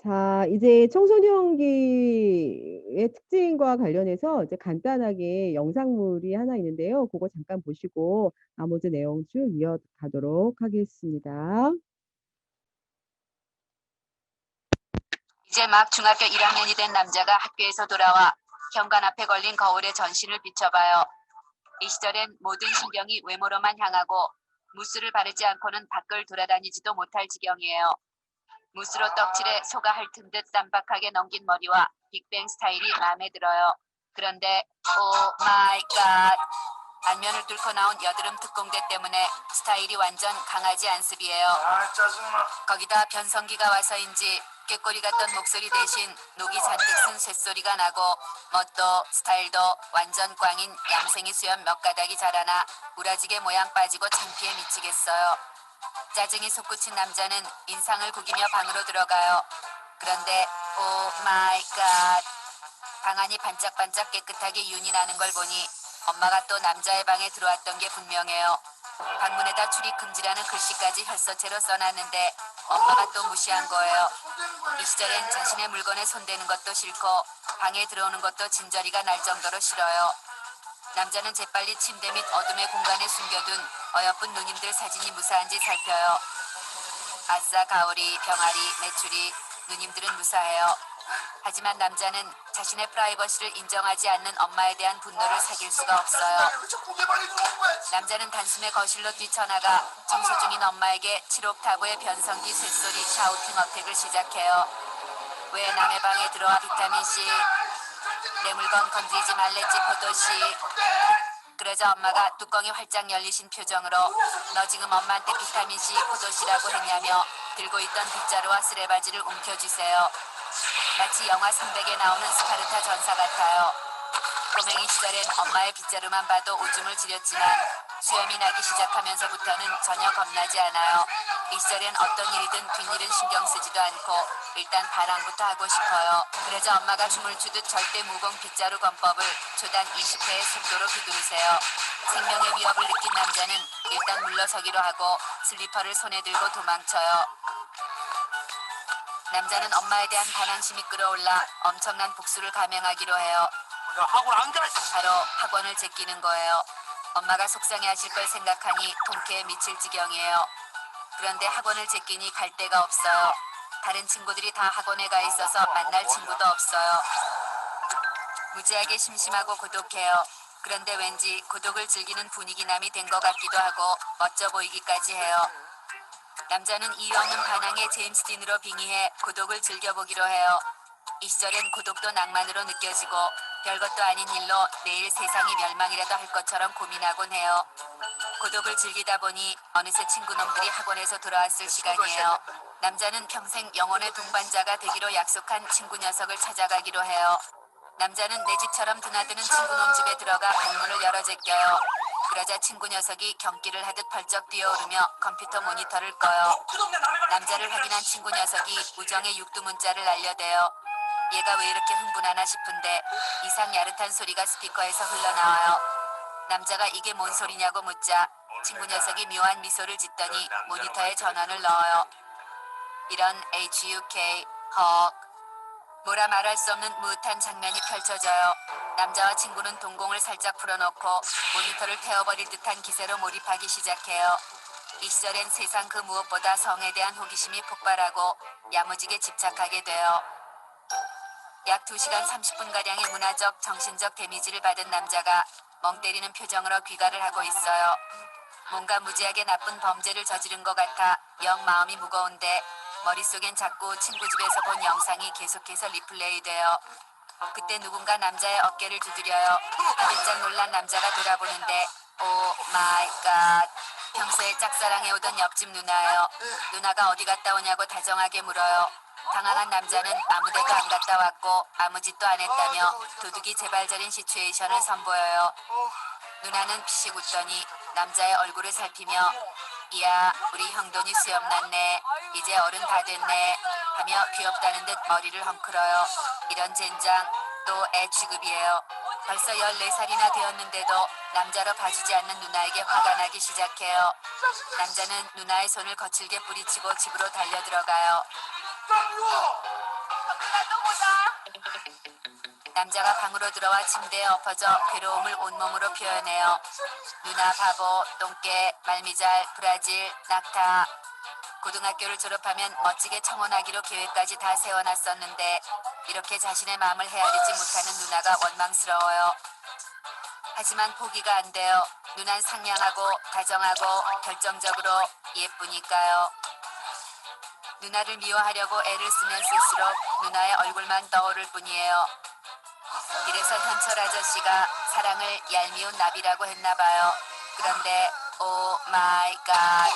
자, 이제 청소년기의 특징과 관련해서 이제 간단하게 영상물이 하나 있는데요. 고거 잠깐 보시고 나머지 내용 쭉 이어가도록 하겠습니다. 이제 막 중학교 1학년이 된 남자가 학교에서 돌아와 현관 앞에 걸린 거울에 전신을 비춰봐요. 이 시절엔 모든 신경이 외모로만 향하고 무스를 바르지 않고는 밖을 돌아다니지도 못할 지경이에요. 무스로 떡칠해 소가 핥은 듯 쌈박하게 넘긴 머리와 빅뱅 스타일이 마음에 들어요. 그런데 오 마이 갓, 안면을 뚫고 나온 여드름 특공대 때문에 스타일이 완전 강아지 안습이에요. 아 짜증나. 거기다 변성기가 와서인지 꾀꼬리 같던 목소리 대신 녹이 잔뜩 쓴 쇳소리가 나고 멋도 스타일도 완전 꽝인 얌생이 수염 몇 가닥이 자라나 우라지게 모양 빠지고 창피해 미치겠어요. 짜증이 솟구친 남자는 인상을 구기며 방으로 들어가요. 그런데 오 마이 갓, 방 안이 반짝반짝 깨끗하게 윤이 나는 걸 보니 엄마가 또 남자의 방에 들어왔던 게 분명해요. 방문에다 출입 금지라는 글씨까지 혈서체로 써놨는데 엄마가 또 무시한 거예요. 이 시절엔 자신의 물건에 손대는 것도 싫고 방에 들어오는 것도 진저리가 날 정도로 싫어요. 남자는 재빨리 침대 및 어둠의 공간에 숨겨둔 어여쁜 누님들 사진이 무사한지 살펴요. 아싸 가오리, 병아리, 메추리, 누님들은 무사해요. 하지만 남자는 자신의 프라이버시를 인정하지 않는 엄마에 대한 분노를 사귈 수가 없어요. 남자는 단숨에 거실로 뛰쳐나가 청소 중인 엄마에게 7옥 타브의 변성기 쇳소리 샤우팅 어택을 시작해요. 왜 남의 방에 들어와 비타민C, 내 물건 건드리지 말랬지 포도씨. 그러자 엄마가 뚜껑이 활짝 열리신 표정으로 너 지금 엄마한테 비타민C 포도씨라고 했냐며 들고 있던 빗자루와 쓰레바지를 움켜쥐세요. 마치 영화 300에 나오는 스파르타 전사 같아요. 꼬맹이 시절엔 엄마의 빗자루만 봐도 오줌을 지렸지만 수염이 나기 시작하면서부터는 전혀 겁나지 않아요. 이 시절엔 어떤 일이든 뒷일은 신경 쓰지도 않고 일단 바람부터 하고 싶어요. 그러자 엄마가 춤을 추듯 절대 무공 빗자루 권법을 초단 20회의 속도로 휘두르세요. 생명의 위협을 느낀 남자는 일단 물러서기로 하고 슬리퍼를 손에 들고 도망쳐요. 남자는 엄마에 대한 반항심이 끌어올라 엄청난 복수를 감행하기로 해요. 학원 안 가. 바로 학원을 제끼는 거예요. 엄마가 속상해하실 걸 생각하니 통쾌해 미칠 지경이에요. 그런데 학원을 제끼니 갈 데가 없어요. 다른 친구들이 다 학원에 가 있어서 만날 친구도 없어요. 무지하게 심심하고 고독해요. 그런데 왠지 고독을 즐기는 분위기남이 된 것 같기도 하고 멋져 보이기까지 해요. 남자는 이유 없는 반항에 제임스 딘으로 빙의해 고독을 즐겨보기로 해요. 이 시절엔 고독도 낭만으로 느껴지고 별것도 아닌 일로 내일 세상이 멸망이라도 할 것처럼 고민하곤 해요. 고독을 즐기다 보니 어느새 친구놈들이 학원에서 돌아왔을 시간이에요. 남자는 평생 영혼의 동반자가 되기로 약속한 친구 녀석을 찾아가기로 해요. 남자는 내 집처럼 드나드는 친구놈 집에 들어가 방문을 열어 제껴요. 그러자 친구 녀석이 경기를 하듯 벌쩍 뛰어오르며 컴퓨터 모니터를 꺼요. 남자를 확인한 친구 녀석이 우정의 육두문자를 날려대요. 얘가 왜 이렇게 흥분하나 싶은데 이상 야릇한 소리가 스피커에서 흘러나와요. 남자가 이게 뭔 소리냐고 묻자 친구 녀석이 묘한 미소를 짓더니 모니터에 전원을 넣어요. 이런 HUK 헉, 뭐라 말할 수 없는 무릇한 장면이 펼쳐져요. 남자와 친구는 동공을 살짝 풀어놓고 모니터를 태워버릴 듯한 기세로 몰입하기 시작해요. 이 시절엔 세상 그 무엇보다 성에 대한 호기심이 폭발하고 야무지게 집착하게 돼요. 약 2시간 30분가량의 문화적, 정신적 데미지를 받은 남자가 멍 때리는 표정으로 귀가를 하고 있어요. 뭔가 무지하게 나쁜 범죄를 저지른 것 같아 영 마음이 무거운데 머릿속엔 자꾸 친구 집에서 본 영상이 계속해서 리플레이돼요. 그때 누군가 남자의 어깨를 두드려요. 깜짝 놀란 남자가 돌아보는데 오 마이 갓, 평소에 짝사랑해오던 옆집 누나예요. 누나가 어디 갔다 오냐고 다정하게 물어요. 당황한 남자는 아무데도 안 갔다 왔고 아무 짓도 안 했다며 도둑이 재발절인 시츄에이션을 선보여요. 누나는 피식 웃더니 남자의 얼굴을 살피며 이야 우리 형돈이 수염 났네, 이제 어른 다 됐네 하며 귀엽다는 듯 머리를 헝클어요. 이런 젠장, 또 애 취급이에요. 벌써 14살이나 되었는데도 남자로 봐주지 않는 누나에게 화가 나기 시작해요. 남자는 누나의 손을 거칠게 뿌리치고 집으로 달려들어가요. 누나 또 보자. 남자가 방으로 들어와 침대에 엎어져 괴로움을 온몸으로 표현해요. 누나 바보, 똥개, 말미잘, 브라질, 낙타. 고등학교를 졸업하면 멋지게 청혼하기로 계획까지 다 세워놨었는데 이렇게 자신의 마음을 헤아리지 못하는 누나가 원망스러워요. 하지만 포기가 안 돼요. 누난 상냥하고 다정하고 결정적으로 예쁘니까요. 누나를 미워하려고 애를 쓰면 쓸수록 누나의 얼굴만 떠오를 뿐이에요. 이래서 현철 아저씨가 사랑을 얄미운 나비라고 했나봐요. 그런데 오 마이 갓,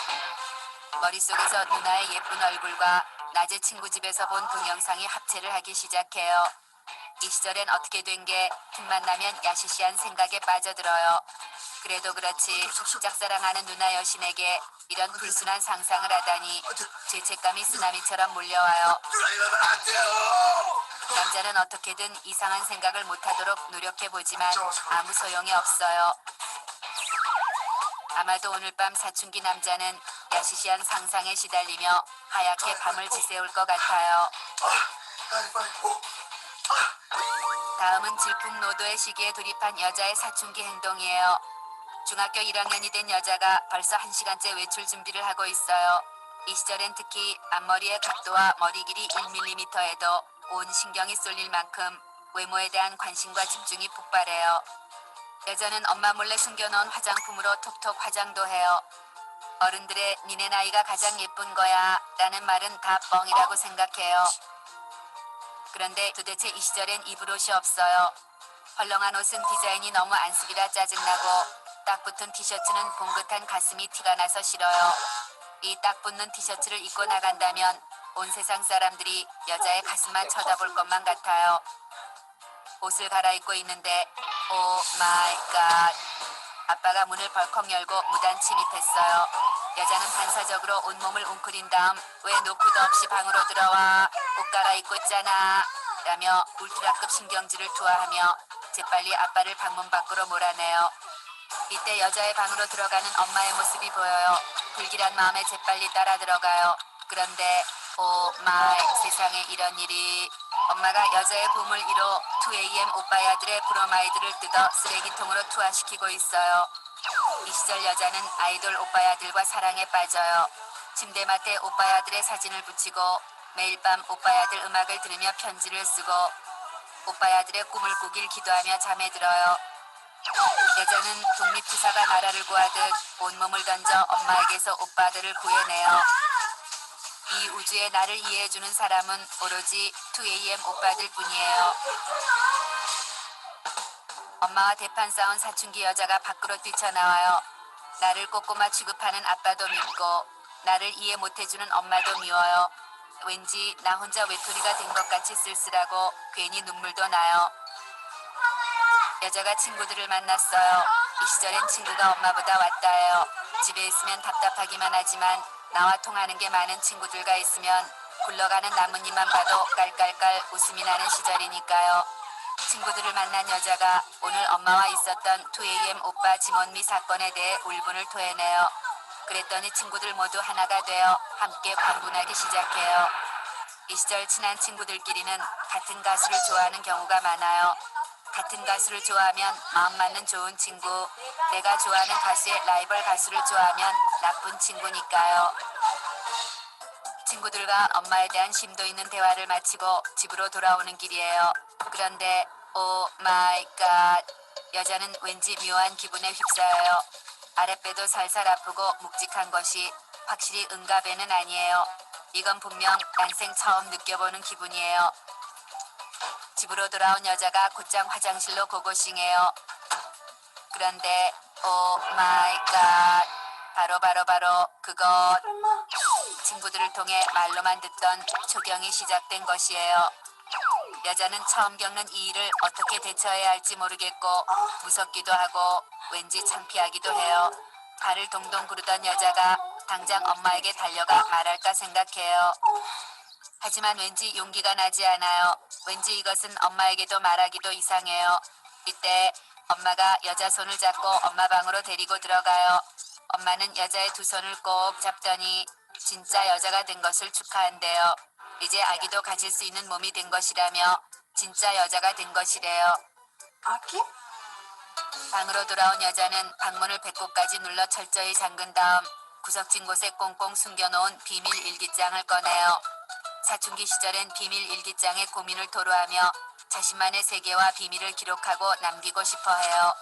머릿속에서 누나의 예쁜 얼굴과 낮에 친구 집에서 본 동영상이 합체를 하기 시작해요. 이 시절엔 어떻게 된 게 틈만 나면 야시시한 생각에 빠져들어요. 그래도 그렇지 짝사랑하는 누나 여신에게 이런 불순한 상상을 하다니 죄책감이 쓰나미처럼 몰려와요. 누나 이러면 안 돼요. 남자는 어떻게든 이상한 생각을 못하도록 노력해보지만 아무 소용이 없어요. 아마도 오늘 밤 사춘기 남자는 야시시한 상상에 시달리며 하얗게 밤을 지새울 것 같아요. 다음은 질풍노도의 시기에 돌입한 여자의 사춘기 행동이에요. 중학교 1학년이 된 여자가 벌써 1시간째 외출 준비를 하고 있어요. 이 시절엔 특히 앞머리의 각도와 머리 길이 1mm에도 온 신경이 쏠릴 만큼 외모에 대한 관심과 집중이 폭발해요. 여자는 엄마 몰래 숨겨놓은 화장품으로 톡톡 화장도 해요. 어른들의 니네 나이가 가장 예쁜 거야 라는 말은 다 뻥이라고 생각해요. 그런데 도대체 이 시절엔 입을 옷이 없어요. 헐렁한 옷은 디자인이 너무 안쓰기라 짜증나고 딱 붙은 티셔츠는 봉긋한 가슴이 티가 나서 싫어요. 이 딱 붙는 티셔츠를 입고 나간다면 온 세상 사람들이 여자의 가슴만 쳐다볼 것만 같아요. 옷을 갈아입고 있는데 오 마이 갓, 아빠가 문을 벌컥 열고 무단 침입했어요. 여자는 반사적으로 온몸을 웅크린 다음 왜 노크도 없이 방으로 들어와 옷 갈아입고 있잖아 라며 울트라급 신경질을 투하하며 재빨리 아빠를 방문 밖으로 몰아내요. 이때 여자의 방으로 들어가는 엄마의 모습이 보여요. 불길한 마음에 재빨리 따라 들어가요. 그런데 오 마이, 세상에 이런 일이. 엄마가 여자의 보물 1호 2AM 오빠야들의 브로마이드를 뜯어 쓰레기통으로 투하시키고 있어요. 이 시절 여자는 아이돌 오빠야들과 사랑에 빠져요. 침대맡에 오빠야들의 사진을 붙이고 매일 밤 오빠야들 음악을 들으며 편지를 쓰고 오빠야들의 꿈을 꾸길 기도하며 잠에 들어요. 여자는 독립투사가 나라를 구하듯 온몸을 던져 엄마에게서 오빠들을 구해내요. 이 우주에 나를 이해해주는 사람은 오로지 2AM 오빠들 뿐이에요. 엄마와 대판 싸운 사춘기 여자가 밖으로 뛰쳐나와요. 나를 꼬꼬마 취급하는 아빠도 밉고 나를 이해 못해주는 엄마도 미워요. 왠지 나 혼자 외톨이가 된 것 같이 쓸쓸하고 괜히 눈물도 나요. 여자가 친구들을 만났어요. 이 시절엔 친구가 엄마보다 왔다해요. 집에 있으면 답답하기만 하지만 나와 통하는 게 많은 친구들과 있으면 굴러가는 나뭇잎만 봐도 깔깔깔 웃음이 나는 시절이니까요. 친구들을 만난 여자가 오늘 엄마와 있었던 2AM 오빠 지몬미 사건에 대해 울분을 토해내요. 그랬더니 친구들 모두 하나가 되어 함께 광분하기 시작해요. 이 시절 친한 친구들끼리는 같은 가수를 좋아하는 경우가 많아요. 같은 가수를 좋아하면 마음 맞는 좋은 친구, 내가 좋아하는 가수의 라이벌 가수를 좋아하면 나쁜 친구니까요. 친구들과 엄마에 대한 심도 있는 대화를 마치고 집으로 돌아오는 길이에요. 그런데 오 마이 갓, 여자는 왠지 묘한 기분에 휩싸여요. 아랫배도 살살 아프고 묵직한 것이 확실히 응가배는 아니에요. 이건 분명 난생 처음 느껴보는 기분이에요. 집으로 돌아온 여자가 곧장 화장실로 고고싱해요. 그런데 오 마이 갓, 바로 그것. 친구들을 통해 말로만 듣던 초경이 시작된 것이에요. 여자는 처음 겪는 이 일을 어떻게 대처해야 할지 모르겠고 무섭기도 하고 왠지 창피하기도 해요. 발을 동동 구르던 여자가 당장 엄마에게 달려가 말할까 생각해요. 하지만 왠지 용기가 나지 않아요. 왠지 이것은 엄마에게도 말하기도 이상해요. 이때 엄마가 여자 손을 잡고 엄마 방으로 데리고 들어가요. 엄마는 여자의 두 손을 꼭 잡더니 진짜 여자가 된 것을 축하한대요. 이제 아기도 가질 수 있는 몸이 된 것이라며 진짜 여자가 된 것이래요. 아기? 방으로 돌아온 여자는 방문을 배꼽까지 눌러 철저히 잠근 다음 구석진 곳에 꽁꽁 숨겨놓은 비밀 일기장을 꺼내요. 사춘기 시절엔 비밀 일기장에 고민을 토로하며 자신만의 세계와 비밀을 기록하고 남기고 싶어 해요.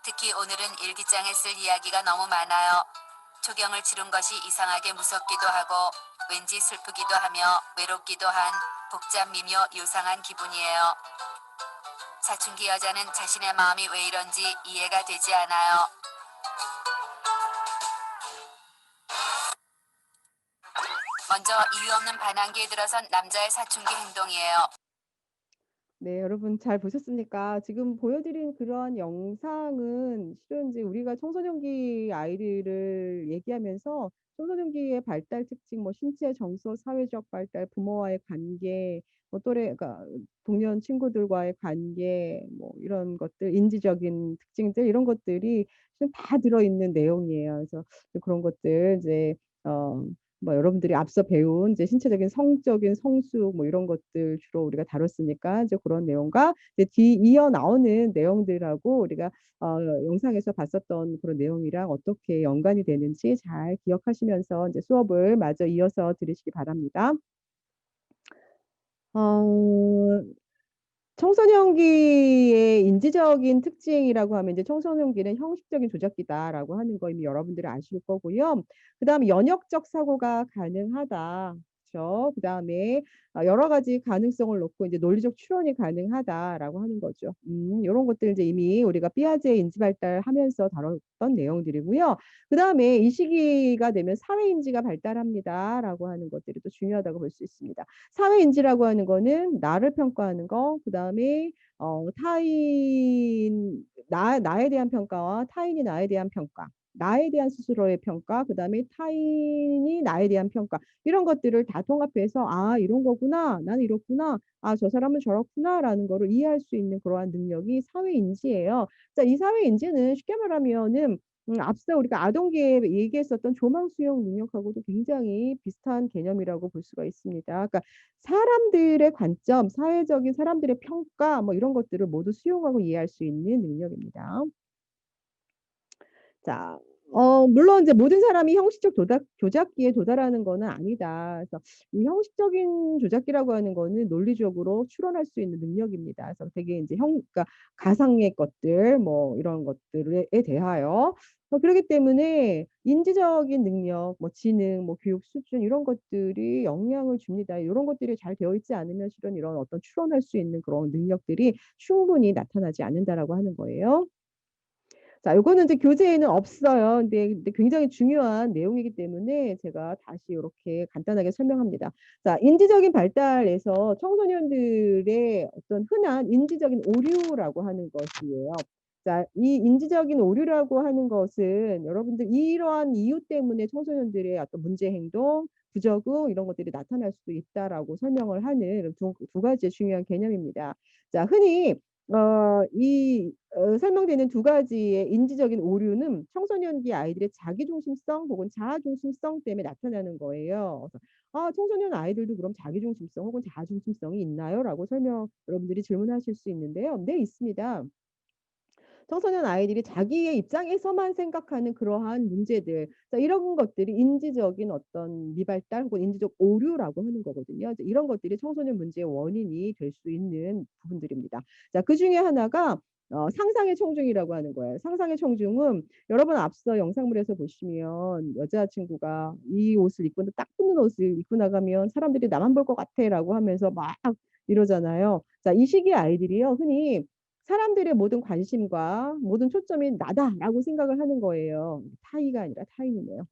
특히 오늘은 일기장에 쓸 이야기가 너무 많아요. 초경을 치른 것이 이상하게 무섭기도 하고 왠지 슬프기도 하며 외롭기도 한 복잡 미묘 요상한 기분이에요. 사춘기 여자는 자신의 마음이 왜 이런지 이해가 되지 않아요. 먼저 이유 없는 반항기에 들어선 남자의 사춘기 행동이에요. 네, 여러분 잘 보셨습니까? 지금 보여드린 그러한 영상은 실은 이제 우리가 청소년기 아이들을 얘기하면서 청소년기의 발달 특징, 뭐 신체 정서, 사회적 발달, 부모와의 관계, 뭐 또래, 그러니까 동년 친구들과의 관계, 뭐 이런 것들, 인지적인 특징들 이런 것들이 지금 다 들어있는 내용이에요. 그래서 그런 것들 이제 어. 뭐 여러분들이 앞서 배운 이제 신체적인 성적인 성숙 뭐 이런 것들 주로 우리가 다뤘으니까 이제 그런 내용과 이제 이어 나오는 내용들하고 우리가 영상에서 봤었던 그런 내용이랑 어떻게 연관이 되는지 잘 기억하시면서 이제 수업을 마저 이어서 들으시기 바랍니다. 어 청소년기의 인지적인 특징이라고 하면 이제 청소년기는 형식적인 조작기다라고 하는 거 이미 여러분들이 아실 거고요. 그다음에 연역적 사고가 가능하다. 그쵸? 그다음에 여러 가지 가능성을 놓고 이제 논리적 추론이 가능하다라고 하는 거죠. 요런 것들 이제 이미 우리가 삐아제 인지 발달하면서 다뤘던 내용들이고요. 그다음에 이 시기가 되면 사회 인지가 발달합니다라고 하는 것들이 또 중요하다고 볼 수 있습니다. 사회 인지라고 하는 거는 나를 평가하는 거, 그다음에 타인 나에 대한 평가와 타인이 나에 대한 평가, 나에 대한 스스로의 평가, 그다음에 타인이 나에 대한 평가 이런 것들을 다 통합해서 '아 이런 거구나. 나는 이렇구나. 아 저 사람은 저렇구나.'라는 거를 이해할 수 있는 그러한 능력이 사회 인지예요. 자 이 사회 인지는 쉽게 말하면은 앞서 우리가 아동기에 얘기했었던 조망 수용 능력하고도 굉장히 비슷한 개념이라고 볼 수가 있습니다. 그러니까 사람들의 관점, 사회적인 사람들의 평가 뭐 이런 것들을 모두 수용하고 이해할 수 있는 능력입니다. 자 물론 이제 모든 사람이 형식적 조작기에 도달하는 거는 아니다. 그래서 이 형식적인 조작기라고 하는 거는 논리적으로 추론할 수 있는 능력입니다. 그래서 되게 인제 그러니까 가상의 것들 뭐 이런 것들에 대하여 그러기 때문에 인지적인 능력, 뭐 지능, 뭐 교육 수준 이런 것들이 영향을 줍니다. 요런 것들이 잘 되어 있지 않으면 실은 이런 어떤 추론할 수 있는 그런 능력들이 충분히 나타나지 않는다라고 하는 거예요. 자 요거는 이제 교재에는 없어요. 근데 굉장히 중요한 내용이기 때문에 제가 다시 요렇게 간단하게 설명합니다. 자 인지적인 발달에서 청소년들의 어떤 흔한 인지적인 오류라고 하는 것이에요. 자 이 인지적인 오류라고 하는 것은 여러분들 이러한 이유 때문에 청소년들의 어떤 문제 행동, 부적응 이런 것들이 나타날 수도 있다라고 설명을 하는 두 가지의 중요한 개념입니다. 자 흔히 설명되는 두 가지의 인지적인 오류는 청소년기 아이들의 자기중심성 혹은 자아중심성 때문에 나타나는 거예요. 그래서 "아 청소년 아이들도 그럼 자기중심성 혹은 자아중심성이 있나요?"라고 여러분들이 질문하실 수 있는데요. 네 있습니다. 청소년 아이들이 자기의 입장에서만 생각하는 그러한 문제들 자 이런 것들이 인지적인 어떤 미발달 혹은 인지적 오류라고 하는 거거든요. 이제 이런 것들이 청소년 문제의 원인이 될 수 있는 부분들입니다. 자 그중에 하나가 상상의 청중이라고 하는 거예요. 상상의 청중은 여러분 앞서 영상물에서 보시면 여자친구가 "이 옷을 입고 딱 붙는 옷을 입고 나가면 사람들이 나만 볼 것 같아."라고 하면서 막 이러잖아요. 자 이 시기의 아이들이요 흔히 사람들의 모든 관심과 모든 초점이 나다라고 생각을 하는 거예요. 타의가 아니라 타인이네요.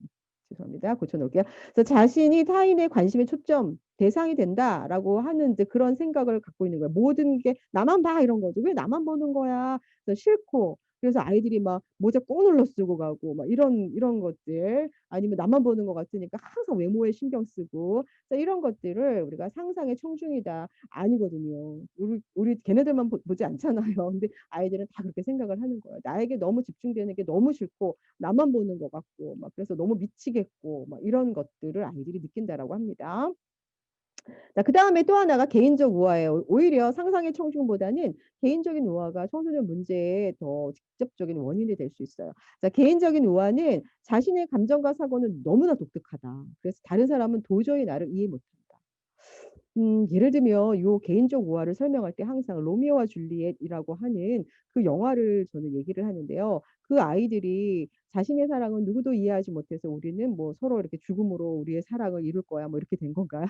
죄송합니다. 고쳐 놓을게요. 그래서 자신이 타인의 관심의 초점, 대상이 된다라고 하는 이제 그런 생각을 갖고 있는 거예요. 모든 게 '나만 봐.' 이런 거죠. '왜 나만 보는 거야?' 그래서 싫고 그래서 아이들이 막 모자 꼭 눌러 쓰고 가고 막 이런 것들 아니면 나만 보는 것 같으니까 항상 외모에 신경 쓰고 이런 것들을 우리가 상상의 청중이다. 아니거든요. 우리 걔네들만 보지 않잖아요. 근데 아이들은 다 그렇게 생각을 하는 거예요. 나에게 너무 집중되는 게 너무 싫고 나만 보는 것 같고 막 그래서 너무 미치겠고 막 이런 것들을 아이들이 느낀다라고 합니다. 자, 그다음에 또 하나가 개인적 우화예요. 오히려 상상의 청중보다는 개인적인 우화가 청소년 문제의 더 직접적인 원인이 될 수 있어요. 자, 개인적인 우화는 자신의 감정과 사고는 너무나 독특하다. 그래서 다른 사람은 도저히 나를 이해 못한다. 예를 들면 요 개인적 우화를 설명할 때 항상 로미오와 줄리엣이라고 하는 그 영화를 저는 얘기를 하는데요. 그 아이들이 자신의 사랑은 누구도 이해하지 못해서 우리는 뭐 서로 이렇게 죽음으로 우리의 사랑을 이룰 거야 뭐 이렇게 된 건가요?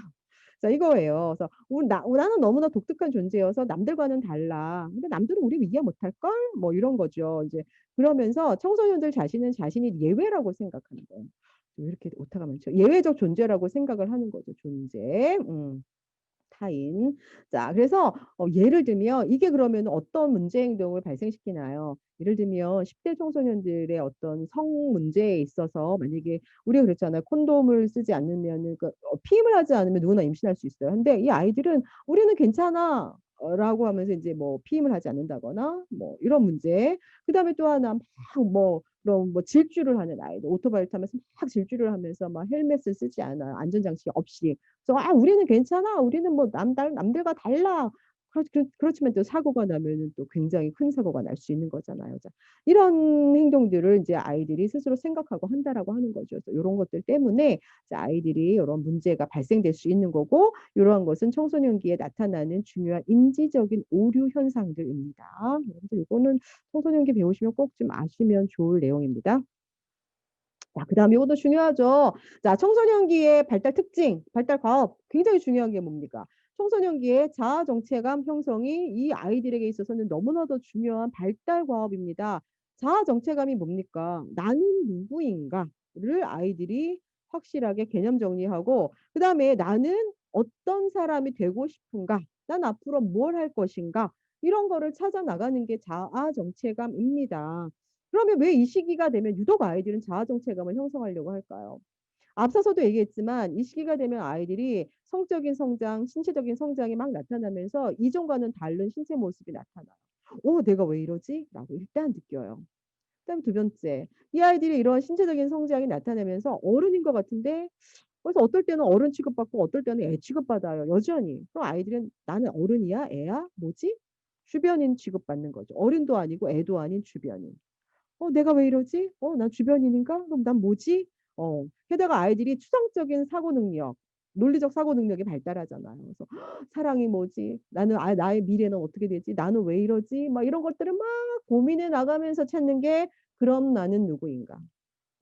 자, 이거예요. 그래서 나는 너무나 독특한 존재여서 남들과는 달라. 근데 남들은 우리 이해 못할걸? 뭐 이런 거죠. 이제 그러면서 청소년들 자신은 자신이 예외라고 생각하는 거예요. 왜 이렇게 오타가 많죠? 예외적 존재라고 생각을 하는 거죠. 존재. 타인. 자, 그래서 예를 들면 이게 그러면 어떤 문제 행동을 발생시키나요? 예를 들면 10대 청소년들의 어떤 성 문제에 있어서 만약에 우리가 그랬잖아요. 콘돔을 쓰지 않으면은 피임을 하지 않으면 누구나 임신할 수 있어요. 근데 이 아이들은 우리는 괜찮아. 라고 하면서 이제 뭐 피임을 하지 않는다거나 뭐 이런 문제. 그다음에 또 하나 막 뭐 그런 뭐 질주를 하는 아이들 오토바이를 타면서 막 질주를 하면서 막 헬멧을 쓰지 않아요. 안전장치 없이. 그래서 아 우리는 괜찮아. 우리는 뭐 남들과 달라. 그렇지만 또 사고가 나면은 또 굉장히 큰 사고가 날 수 있는 거잖아요. 자, 이런 행동들을 이제 아이들이 스스로 생각하고 한다라고 하는 거죠. 그래서 요런 것들 때문에 이제 아이들이 요런 문제가 발생될 수 있는 거고 요러한 것은 청소년기에 나타나는 중요한 인지적인 오류 현상들입니다. 여러분들 요거는 청소년기 배우시면 꼭 좀 아시면 좋을 내용입니다. 자, 그다음에 이것도 중요하죠. 자, 청소년기의 발달 특징, 발달 과업 굉장히 중요한 게 뭡니까? 청소년기의 자아 정체감 형성이 이 아이들에게 있어서는 너무나도 중요한 발달 과업입니다. 자아 정체감이 뭡니까? 나는 누구인가를 아이들이 확실하게 개념 정리하고 그다음에 나는 어떤 사람이 되고 싶은가? 난 앞으로 뭘 할 것인가? 이런 거를 찾아 나가는 게 자아 정체감입니다. 그러면 왜 이 시기가 되면 유독 아이들은 자아 정체감을 형성하려고 할까요? 앞서서도 얘기했지만 이 시기가 되면 아이들이 성적인 성장, 신체적인 성장이 막 나타나면서 이전과는 다른 신체 모습이 나타나요. 내가 왜 이러지? 라고 일단 느껴요. 그다음 두 번째, 이 아이들이 이런 신체적인 성장이 나타나면서 어른인 것 같은데 그래서 어떨 때는 어른 취급받고 어떨 때는 애 취급받아요. 여전히. 그럼 아이들은 나는 어른이야? 애야? 뭐지? 주변인 취급받는 거죠. 어른도 아니고 애도 아닌 주변인. 내가 왜 이러지? 난 주변인인가? 그럼 난 뭐지? 게다가 아이들이 추상적인 사고 능력, 논리적 사고 능력이 발달하잖아요. 그래서 사랑이 뭐지? 나의 미래는 어떻게 되지? 나는 왜 이러지? 막 이런 것들을 막 고민해 나가면서 찾는 게 그럼 나는 누구인가?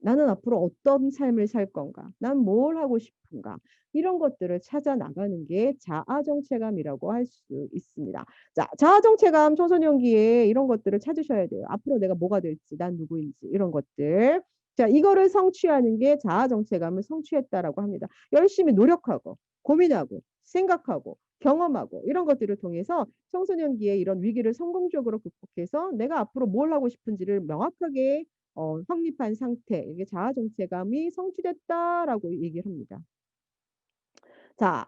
나는 앞으로 어떤 삶을 살 건가? 난 뭘 하고 싶은가? 이런 것들을 찾아 나가는 게 자아 정체감이라고 할 수 있습니다. 자, 자아 정체감 청소년기에 이런 것들을 찾으셔야 돼요. 앞으로 내가 뭐가 될지, 난 누구인지 이런 것들. 자, 이거를 성취하는 게 자아 정체감을 성취했다라고 합니다. 열심히 노력하고 고민하고 생각하고 경험하고 이런 것들을 통해서 청소년기에 이런 위기를 성공적으로 극복해서 내가 앞으로 뭘 하고 싶은지를 명확하게 확립한 상태, 이게 자아 정체감이 성취됐다라고 얘기를 합니다. 자,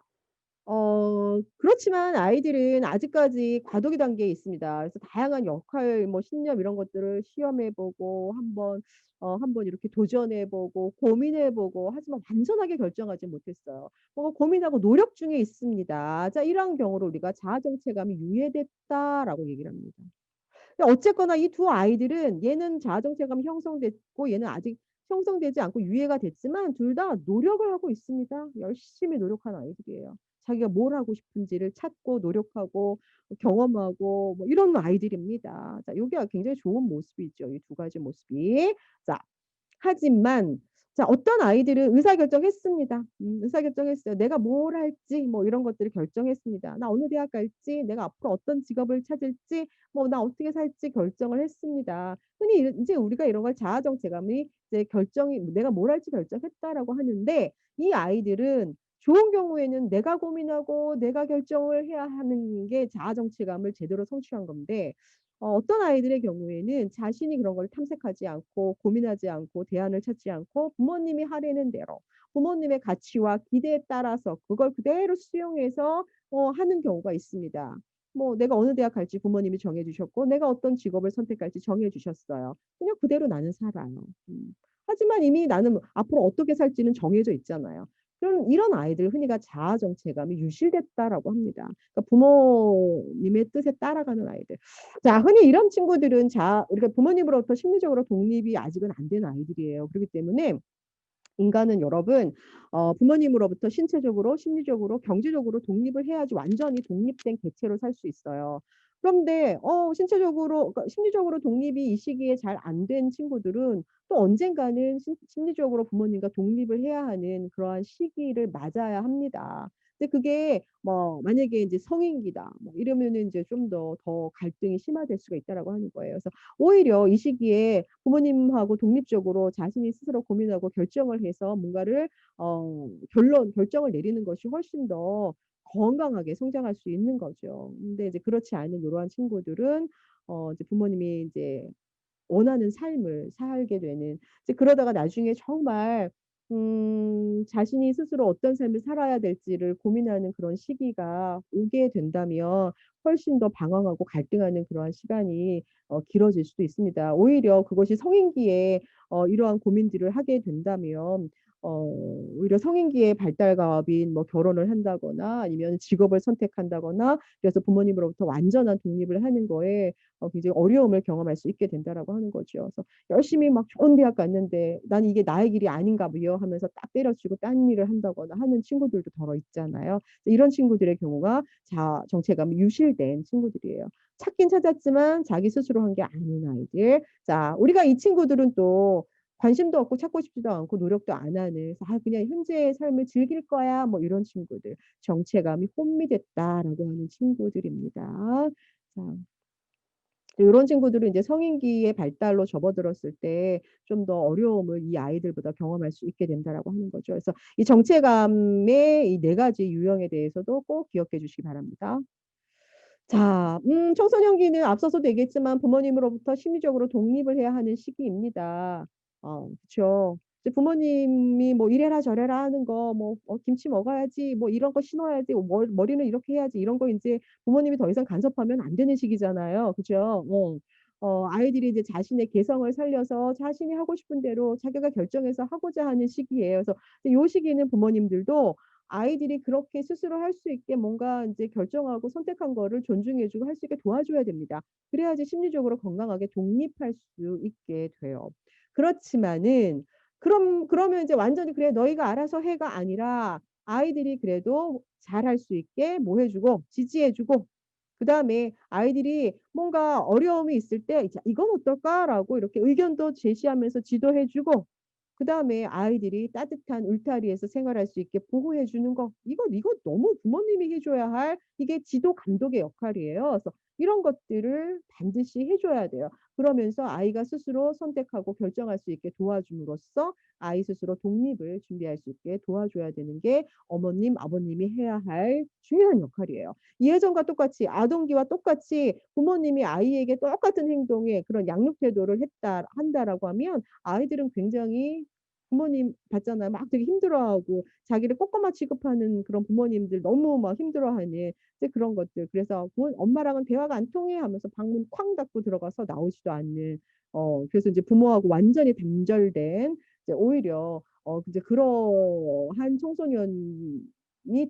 그렇지만 아이들은 아직까지 과도기 단계에 있습니다. 그래서 다양한 역할, 뭐 신념 이런 것들을 시험해 보고 한번 이렇게 도전해 보고 고민해 보고 하지만 완전하게 결정하지 못했어요. 고민하고 노력 중에 있습니다. 자, 이러한 경우로 우리가 자아 정체감이 유예됐다라고 얘기를 합니다. 어쨌거나 이 두 아이들은 얘는 자아 정체감이 형성됐고 얘는 아직 형성되지 않고 유예가 됐지만 둘 다 노력을 하고 있습니다. 열심히 노력한 아이들이에요. 자기가 뭘 하고 싶은지를 찾고 노력하고 경험하고 뭐 이런 아이들입니다. 자, 요게 굉장히 좋은 모습이죠. 이 두 가지 모습이. 자, 하지만 자, 어떤 아이들은 의사결정했습니다. 의사결정했어요. 내가 뭘 할지 뭐 이런 것들을 결정했습니다. 나 어느 대학 갈지, 내가 앞으로 어떤 직업을 찾을지, 뭐 나 어떻게 살지 결정을 했습니다. 흔히 이제 우리가 이런 걸 자아정체감이 이제 결정이 내가 뭘 할지 결정했다라고 하는데 이 아이들은 좋은 경우에는 내가 고민하고 내가 결정을 해야 하는 게 자아정체감을 제대로 성취한 건데 어떤 아이들의 경우에는 자신이 그런 걸 탐색하지 않고 고민하지 않고 대안을 찾지 않고 부모님이 하려는 대로 부모님의 가치와 기대에 따라서 그걸 그대로 수용해서 하는 경우가 있습니다. 뭐 내가 어느 대학 갈지 부모님이 정해 주셨고 내가 어떤 직업을 선택할지 정해 주셨어요. 그냥 그대로 나는 살아요. 하지만 이미 나는 앞으로 어떻게 살지는 정해져 있잖아요. 이런 아이들 흔히가 자아 정체감이 유실됐다라고 합니다. 그러니까 부모님의 뜻에 따라가는 아이들. 자, 흔히 이런 친구들은 우리가 부모님으로부터 심리적으로 독립이 아직은 안 된 아이들이에요. 그렇기 때문에 인간은 여러분 부모님으로부터 신체적으로, 심리적으로, 경제적으로 독립을 해야지 완전히 독립된 개체로 살 수 있어요. 그런데 신체적으로 그러니까 심리적으로 독립이 이 시기에 잘 안 된 친구들은 또 언젠가는 심리적으로 부모님과 독립을 해야 하는 그러한 시기를 맞아야 합니다. 근데 그게 뭐 만약에 인제 성인기다 뭐 이러면은 인제 좀 더 갈등이 심화될 수가 있다라고 하는 거예요. 그래서 오히려 이 시기에 부모님하고 독립적으로 자신이 스스로 고민하고 결정을 해서 뭔가를 결정을 내리는 것이 훨씬 더 건강하게 성장할 수 있는 거죠. 근데 이제 그렇지 않은 요러한 친구들은 이제 부모님이 인제 원하는 삶을 살게 되는 이제 그러다가 나중에 정말 자신이 스스로 어떤 삶을 살아야 될지를 고민하는 그런 시기가 오게 된다면 훨씬 더 방황하고 갈등하는 그러한 시간이 길어질 수도 있습니다. 오히려 그것이 성인기에 이러한 고민들을 하게 된다면 오히려 성인기의 발달갑인 뭐 결혼을 한다거나 아니면 직업을 선택한다거나 그래서 부모님으로부터 완전한 독립을 하는 거에 굉장히 어려움을 경험할 수 있게 된다라고 하는 거죠. 그래서 열심히 막 좋은 대학 갔는데 '난 이게 나의 길이 아닌가 보여.' 하면서 딱 때려치고 딴 일을 한다거나 하는 친구들도 더러 있잖아요. 이런 친구들의 경우가 자아 정체감이 유실된 친구들이에요. 찾긴 찾았지만 자기 스스로 한 게 아닌 아이들. 자, 우리가 이 친구들은 또 관심도 없고 찾고 싶지도 않고 노력도 안 하는 그래서 '아 그냥 현재의 삶을 즐길 거야.' 뭐 이런 친구들. '정체감이 혼미됐다.'라고 하는 친구들입니다. 자. 요런 친구들은 이제 성인기의 발달로 접어들었을 때 좀 더 어려움을 이 아이들보다 경험할 수 있게 된다라고 하는 거죠. 그래서 이 정체감의 이 4 가지 유형에 대해서도 꼭 기억해 주시기 바랍니다. 자, 청소년기는 앞서서도 얘기했지만 부모님으로부터 심리적으로 독립을 해야 하는 시기입니다. 그쵸. 이제 부모님이 뭐 이래라 저래라 하는 거 뭐 "김치 먹어야지." 뭐 "이런 거 신어야지." "머리는 이렇게 해야지." 이런 거 인제 부모님이 더 이상 간섭하면 안 되는 시기잖아요. 그죠? 아이들이 이제 자신의 개성을 살려서 자신이 하고 싶은 대로 자기가 결정해서 하고자 하는 시기예요. 그래서 요 시기는 부모님들도 아이들이 그렇게 스스로 할 수 있게 뭔가 인제 결정하고 선택한 거를 존중해 주고 할 수 있게 도와줘야 됩니다. 그래야지 심리적으로 건강하게 독립할 수 있게 돼요. 그렇지만은 그러면 이제 완전히 "그래 너희가 알아서 해."가 아니라 아이들이 그래도 잘할 수 있게 뭐 해 주고 지지해 주고 그다음에 아이들이 뭔가 어려움이 있을 때 "자 이건 어떨까?"라고 이렇게 의견도 제시하면서 지도해 주고 그다음에 아이들이 따뜻한 울타리에서 생활할 수 있게 보호해 주는 거 이거 너무 부모님이 해 줘야 할 이게 지도 감독의 역할이에요. 그래서 이런 것들을 반드시 해 줘야 돼요. 그러면서 아이가 스스로 선택하고 결정할 수 있게 도와줌으로써 아이 스스로 독립을 준비할 수 있게 도와줘야 되는 게 어머님, 아버님이 해야 할 중요한 역할이에요. 예전과 똑같이 아동기와 똑같이 부모님이 아이에게 똑같은 행동에 그런 양육 태도를 한다라고 하면 아이들은 굉장히 부모님 봤잖아요. 막 되게 힘들어하고 자기를 꼬꼬마 취급하는 그런 부모님들 너무 막 힘들어하는 이제 그런 것들. 그래서 "엄마랑은 대화가 안 통해." 하면서 방문 쾅 닫고 들어가서 나오지도 않는 그래서 이제 부모하고 완전히 단절된 이제 오히려 이제 그러한 청소년이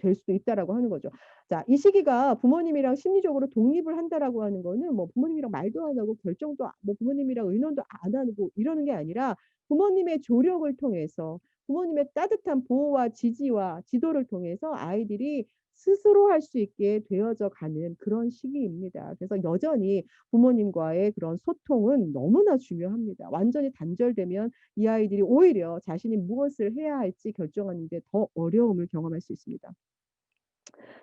될 수도 있다라고 하는 거죠. 자, 이 시기가 부모님이랑 심리적으로 독립을 한다라고 하는 거는 뭐 부모님이랑 말도 안 하고 결정도 뭐 부모님이랑 의논도 안 하고 이러는 게 아니라 부모님의 조력을 통해서 부모님의 따뜻한 보호와 지지와 지도를 통해서 아이들이 스스로 할 수 있게 되어져 가는 그런 시기입니다. 그래서 여전히 부모님과의 그런 소통은 너무나 중요합니다. 완전히 단절되면 이 아이들이 오히려 자신이 무엇을 해야 할지 결정하는 데 더 어려움을 경험할 수 있습니다.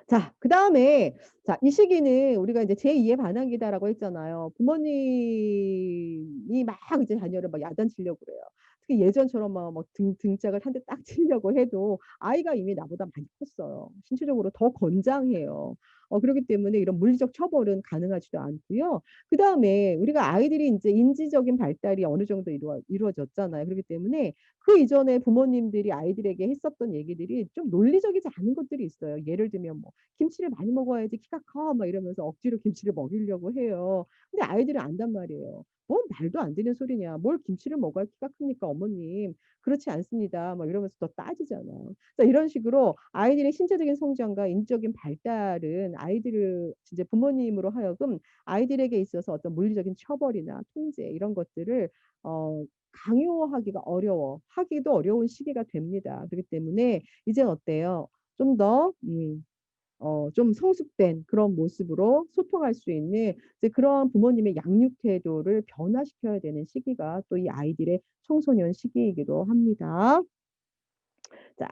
자, 그다음에 자, 이 시기는 우리가 이제 제2의 반항기다라고 했잖아요. 부모님이 막 이제 자녀를 막 야단치려고 그래요. 특히 예전처럼 막 등짝을 한 대 딱 치려고 해도 아이가 이미 나보다 많이 컸어요. 신체적으로 더 건장해요. 그렇기 때문에 이런 물리적 처벌은 가능하지도 않고요. 그다음에 우리가 아이들이 인제 인지적인 발달이 어느 정도 이루어졌잖아요. 그렇기 때문에 그 이전에 부모님들이 아이들에게 했었던 얘기들이 좀 논리적이지 않은 것들이 있어요. 예를 들면 뭐 "김치를 많이 먹어야지 키가 커." 막 이러면서 억지로 김치를 먹이려고 해요. 근데 아이들은 안단 말이에요. "뭔 말도 안 되는 소리냐. 뭘 김치를 먹어야 키가 큽니까 어머님." 그렇지 않습니다." 막 이러면서 더 따지잖아요. 그래서 이런 식으로 아이들의 신체적인 성장과 인적인 발달은 아이들을 진짜 부모님으로 하여금 아이들에게 있어서 어떤 물리적인 처벌이나 통제 이런 것들을 강요하기가 하기도 어려운 시기가 됩니다. 그렇기 때문에 이젠 어때요? 좀 더 좀 성숙된 그런 모습으로 소통할 수 있는 이제 그런 부모님의 양육 태도를 변화시켜야 되는 시기가 또 이 아이들의 청소년 시기이기도 합니다. 자,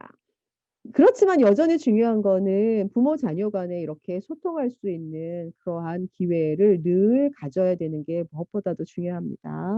그렇지만 여전히 중요한 거는 부모 자녀 간에 이렇게 소통할 수 있는 그러한 기회를 늘 가져야 되는 게 무엇보다도 중요합니다.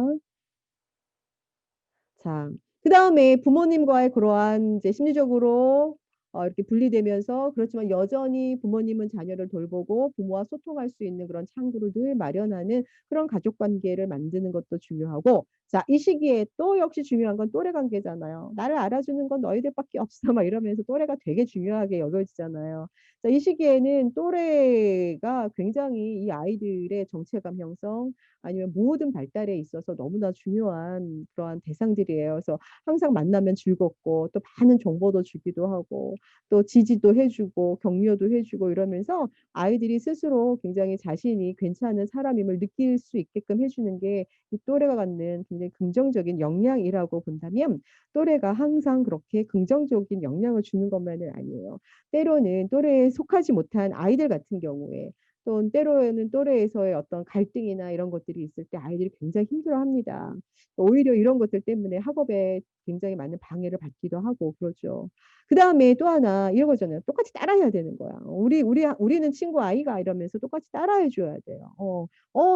자, 그다음에 부모님과의 그러한 이제 심리적으로 이렇게 분리되면서 그렇지만 여전히 부모님은 자녀를 돌보고 부모와 소통할 수 있는 그런 창구를 늘 마련하는 그런 가족 관계를 만드는 것도 중요하고 자, 이 시기에 또 역시 중요한 건 또래 관계잖아요. "나를 알아주는 건 너희들밖에 없어." 막 이러면서 또래가 되게 중요하게 여겨지잖아요. 자, 이 시기에는 또래가 굉장히 이 아이들의 정체감 형성 아니면 모든 발달에 있어서 너무나 중요한 그러한 대상들이에요. 그래서 항상 만나면 즐겁고 또 많은 정보도 주기도 하고 또 지지도 해 주고 격려도 해 주고 이러면서 아이들이 스스로 굉장히 자신이 괜찮은 사람임을 느낄 수 있게끔 해 주는 게 이 또래가 갖는 굉장히 긍정적인 영향이라고 본다면 또래가 항상 그렇게 긍정적인 영향을 주는 것만은 아니에요. 때로는 또래에 속하지 못한 아이들 같은 경우에 또 때로는 또래에서의 어떤 갈등이나 이런 것들이 있을 때 아이들이 굉장히 힘들어합니다. 오히려 이런 것들 때문에 학업에 굉장히 많은 방해를 받기도 하고 그러죠. 그다음에 또 하나 이런 거잖아요. 똑같이 따라해야 되는 거야. "우리는 친구 아이가." 이러면서 똑같이 따라해 줘야 돼요.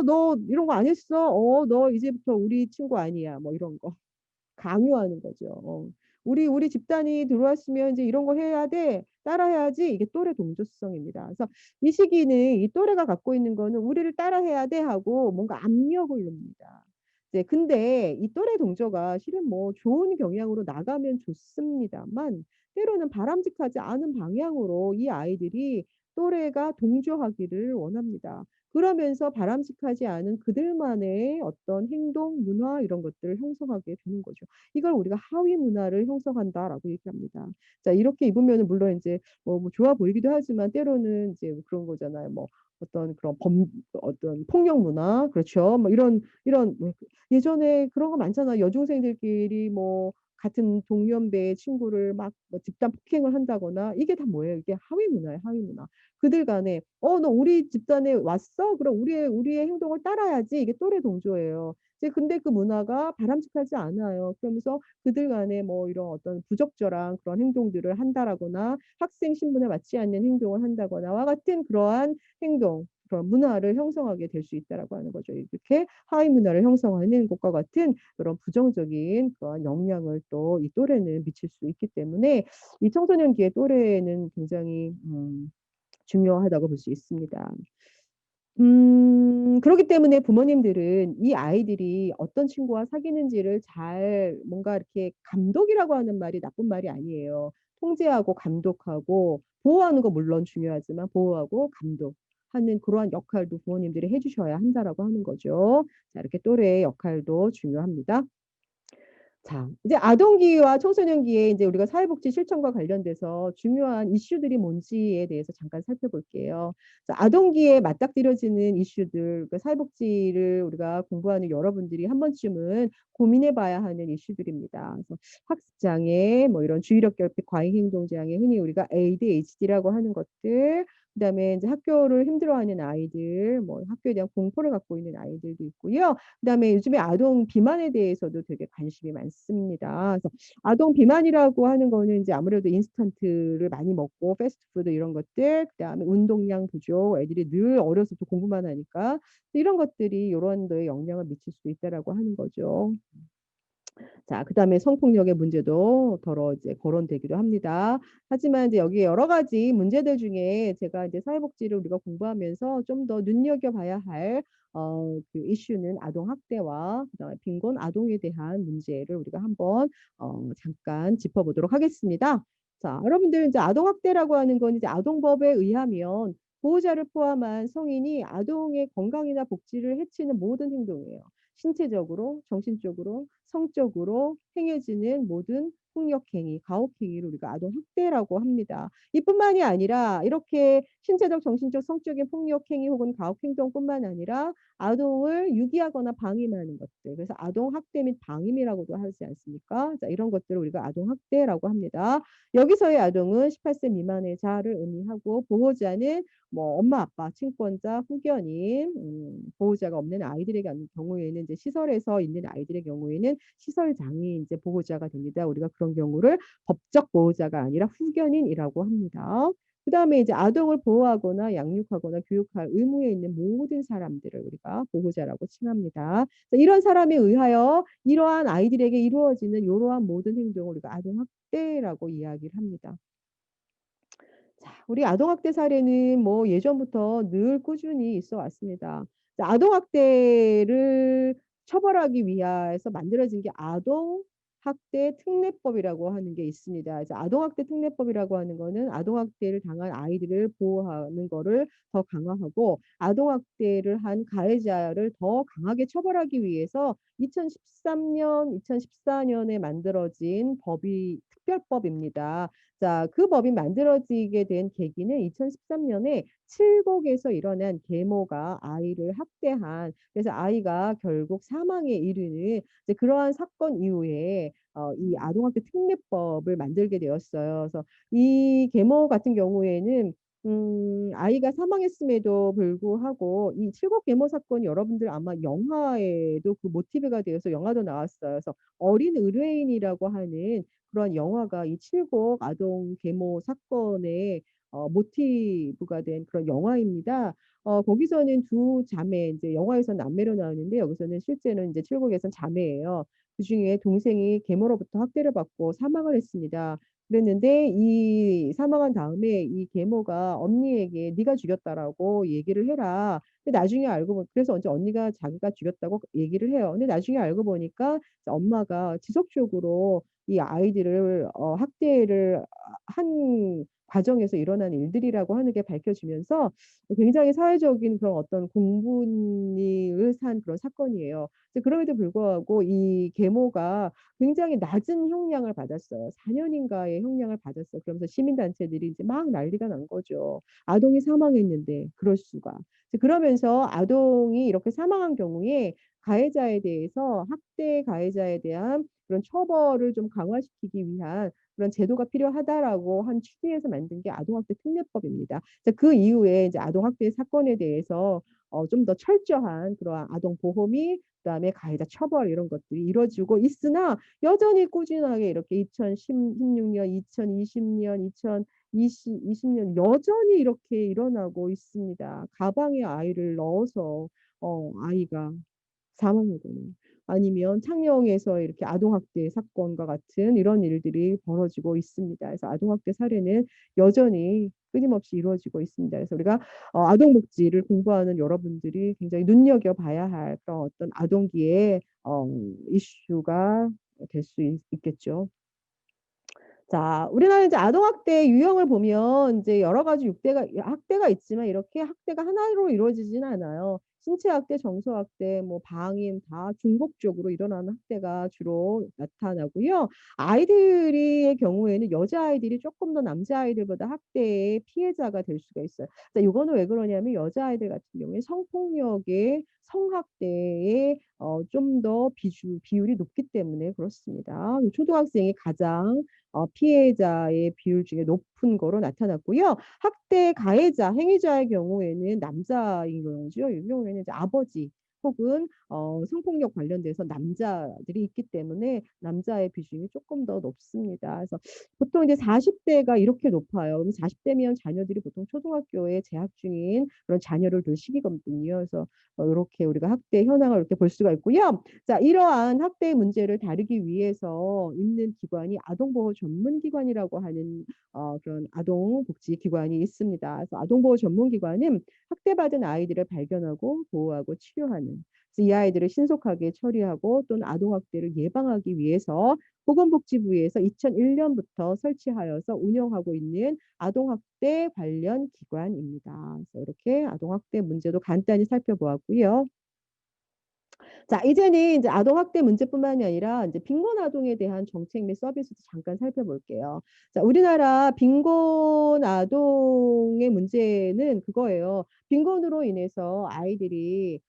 너 이런 거 안 했어? 너 이제부터 우리 친구 아니야." 뭐 이런 거. 강요하는 거죠. 우리 집단이 들어왔으면 이제 이런 거 해야 돼. 따라해야지." 이게 또래 동조성입니다. 그래서 이 시기는 이 또래가 갖고 있는 거는 '우리를 따라해야 돼.' 하고 뭔가 압력을 놉니다. 이제 근데 이 또래 동조가 실은 뭐 좋은 경향으로 나가면 좋습니다만 때로는 바람직하지 않은 방향으로 이 아이들이 또래가 동조하기를 원합니다. 그러면서 바람직하지 않은 그들만의 어떤 행동, 문화 이런 것들을 형성하게 되는 거죠. 이걸 우리가 하위 문화를 형성한다라고 얘기합니다. 자, 이렇게 입으면은 물론 인제 뭐 좋아 보이기도 하지만 때로는 이제 그런 거잖아요. 뭐 어떤 그런 어떤 폭력 문화 그렇죠. 뭐 이런 뭐 예전에 그런 거 많잖아요. 여중생들끼리 뭐 같은 동년배의 친구를 막 뭐 집단 폭행을 한다거나 이게 다 뭐예요? 이게 하위 문화예요, 하위 문화. 그들 간에 너 우리 집단에 왔어? 그럼 우리의 행동을 따라야지." 이게 또래 동조예요. 이제 근데 그 문화가 바람직하지 않아요. 그러면서 그들 간에 뭐 이런 어떤 부적절한 그런 행동들을 한다라거나 학생 신분에 맞지 않는 행동을 한다거나와 같은 그러한 행동 그런 문화를 형성하게 될 수 있다라고 하는 거죠. 이렇게 하위 문화를 형성하는 것과 같은 그런 부정적인 그런 영향을 또 이 또래는 미칠 수 있기 때문에 이 청소년기의 또래는 굉장히 중요하다고 볼 수 있습니다. 그러기 때문에 부모님들은 이 아이들이 어떤 친구와 사귀는지를 잘 뭔가 이렇게 감독이라고 하는 말이 나쁜 말이 아니에요. 통제하고 감독하고 보호하는 거 물론 중요하지만 보호하고 감독하는 그러한 역할도 부모님들이 해 주셔야 한다라고 하는 거죠. 자, 이렇게 또래의 역할도 중요합니다. 자, 이제 아동기와 청소년기에 인제 우리가 사회복지 실천과 관련돼서 중요한 이슈들이 뭔지에 대해서 잠깐 살펴볼게요. 자, 아동기에 맞닥뜨려지는 이슈들 그 사회복지를 우리가 공부하는 여러분들이 한 번쯤은 고민해 봐야 하는 이슈들입니다. 그래서 학습장애, 뭐 이런 주의력 결핍 과잉 행동 장애, 흔히 우리가 ADHD라고 하는 것들, 그다음에 인제 학교를 힘들어하는 아이들, 뭐 학교에 대한 공포를 갖고 있는 아이들도 있고요. 그다음에 요즘에 아동 비만에 대해서도 되게 관심이 많습니다. 그래서 아동 비만이라고 하는 거는 이제 아무래도 인스턴트를 많이 먹고 패스트푸드 이런 것들 그다음에 운동량 부족 애들이 늘 어려서부터 공부만 하니까 이런 것들이 요런 데에 영향을 미칠 수 있다라고 하는 거죠. 자, 그다음에 성폭력의 문제도 더러 이제 거론되기도 합니다. 하지만 이제 여기에 여러 가지 문제들 중에 제가 이제 사회복지를 우리가 공부하면서 좀 더 눈여겨봐야 할 그 이슈는 아동 학대와 그다음에 빈곤 아동에 대한 문제를 우리가 한번 잠깐 짚어보도록 하겠습니다. 자, 여러분들 이제 아동 학대라고 하는 건 이제 아동법에 의하면 보호자를 포함한 성인이 아동의 건강이나 복지를 해치는 모든 행동이에요. 신체적으로, 정신적으로, 성적으로 행해지는 모든 폭력행위, 가혹행위를 우리가 아동학대라고 합니다. 이뿐만이 아니라 이렇게 신체적, 정신적, 성적인 폭력행위 혹은 가혹행동뿐만 아니라 아동을 유기하거나 방임하는 것들. 그래서 아동학대 및 방임이라고도 하지 않습니까? 자, 이런 것들을 우리가 아동학대라고 합니다. 여기서의 아동은 18세 미만의 자를 의미하고 보호자는 뭐 엄마, 아빠, 친권자, 후견인, 보호자가 없는 아이들의 경우에는 이제 시설에서 있는 아이들의 경우에는 시설장이 이제 보호자가 됩니다. 우리가 그런 경우를 법적 보호자가 아니라 후견인이라고 합니다. 그다음에 이제 아동을 보호하거나 양육하거나 교육할 의무에 있는 모든 사람들을 우리가 보호자라고 칭합니다. 이런 사람에 의하여 이러한 아이들에게 이루어지는 이러한 모든 행동을 우리가 아동학대라고 이야기를 합니다. 자, 우리 아동학대 사례는 뭐 예전부터 늘 꾸준히 있어 왔습니다. 자, 아동학대를 처벌하기 위해서 만들어진 게 아동학대 특례법이라고 하는 게 있습니다. 이제 아동학대 특례법이라고 하는 거는 아동학대를 당한 아이들을 보호하는 거를 더 강화하고 아동학대를 한 가해자를 더 강하게 처벌하기 위해서 2013년, 2014년에 만들어진 법이 특별법입니다. 자, 그 법이 만들어지게 된 계기는 2013년에 칠곡에서 일어난 계모가 아이를 학대한 그래서 아이가 결국 사망에 이르는 이제 그러한 사건 이후에 이 아동학대 특례법을 만들게 되었어요. 그래서 이 계모 같은 경우에는 아이가 사망했음에도 불구하고 이 칠곡 계모 사건이 여러분들 아마 영화에도 그 모티브가 되어서 영화도 나왔어요. 그래서 어린 의뢰인이라고 하는 그런 영화가 이 칠곡 아동 계모 사건의 모티브가 된 그런 영화입니다. 거기서는 두 자매, 이제 영화에서는 남매로 나오는데 여기서는 실제는 이제 칠곡에서는 자매예요. 그중에 동생이 계모로부터 학대를 받고 사망을 했습니다. 그랬는데 이 사망한 다음에 이 계모가 언니에게 네가 죽였다라고 얘기를 해라. 근데 나중에 알고 그래서 언제 언니가 자기가 죽였다고 얘기를 해요. 근데 나중에 알고 보니까 엄마가 지속적으로 이 아이들을 학대를 한 과정에서 일어난 일들이라고 하는 게 밝혀지면서 굉장히 사회적인 그런 어떤 공분을 산 그런 사건이에요. 그럼에도 불구하고 이 계모가 굉장히 낮은 형량을 받았어요. 4년인가의 형량을 받았어요. 그러면서 시민단체들이 이제 막 난리가 난 거죠. 아동이 사망했는데 그럴 수가. 그러면서 아동이 이렇게 사망한 경우에 가해자에 대해서 학대 가해자에 대한 그런 처벌을 좀 강화시키기 위한 그런 제도가 필요하다라고 한 취지에서 만든 게 아동학대 특례법입니다. 그 이후에 이제 아동학대 사건에 대해서 좀 더 철저한 그러한 아동 보호 및 그다음에 가해자 처벌 이런 것들이 이루어지고 있으나 여전히 꾸준하게 이렇게 2016년, 2020년, 2020년 여전히 이렇게 일어나고 있습니다. 가방에 아이를 넣어서 아이가 사망하거나 아니면 창녕에서 이렇게 아동학대 사건과 같은 이런 일들이 벌어지고 있습니다. 그래서 아동학대 사례는 여전히 끊임없이 이루어지고 있습니다. 그래서 우리가 아동복지를 공부하는 여러분들이 굉장히 눈여겨봐야 할 그런 어떤 아동기의 이슈가 될 수 있겠죠. 자, 우리나라 이제 아동학대 유형을 보면 이제 여러 가지 학대가 있지만 이렇게 학대가 하나로 이루어지지는 않아요. 신체학대, 정서학대, 뭐 방임 다 중복적으로 일어나는 학대가 주로 나타나고요. 아이들의 경우에는 여자아이들이 조금 더 남자아이들보다 학대의 피해자가 될 수가 있어요. 자, 이거는 왜 그러냐면 여자아이들 같은 경우에 성폭력의 성학대에 좀 더 비율이 높기 때문에 그렇습니다. 초등학생이 가장 피해자의 비율 중에 높은 거로 나타났고요. 학대 가해자, 행위자의 경우에는 남자인 거죠. 이 경우에는 이제 아버지 혹은 성폭력 관련돼서 남자들이 있기 때문에 남자의 비중이 조금 더 높습니다. 그래서 보통 이제 40대가 이렇게 높아요. 그럼 40대면 자녀들이 보통 초등학교에 재학 중인 그런 자녀를 둘 시기거든요. 그래서 이렇게 우리가 학대 현황을 이렇게 볼 수가 있고요. 자, 이러한 학대 문제를 다루기 위해서 있는 기관이 아동보호 전문기관이라고 하는 그런 아동복지기관이 있습니다. 그래서 아동보호 전문기관은 학대받은 아이들을 발견하고 보호하고 치료하는 그래서 이 아이들을 신속하게 처리하고 또는 아동학대를 예방하기 위해서 보건복지부에서 2001년부터 설치하여서 운영하고 있는 아동학대 관련 기관입니다. 그래서 이렇게 아동학대 문제도 간단히 살펴보았고요. 자, 이제는 이제 아동 학대 문제뿐만이 아니라 이제 빈곤 아동에 대한 정책 및 서비스도 잠깐 살펴볼게요. 자, 우리나라 빈곤 아동의 문제는 그거예요. 빈곤으로 인해서 아이들이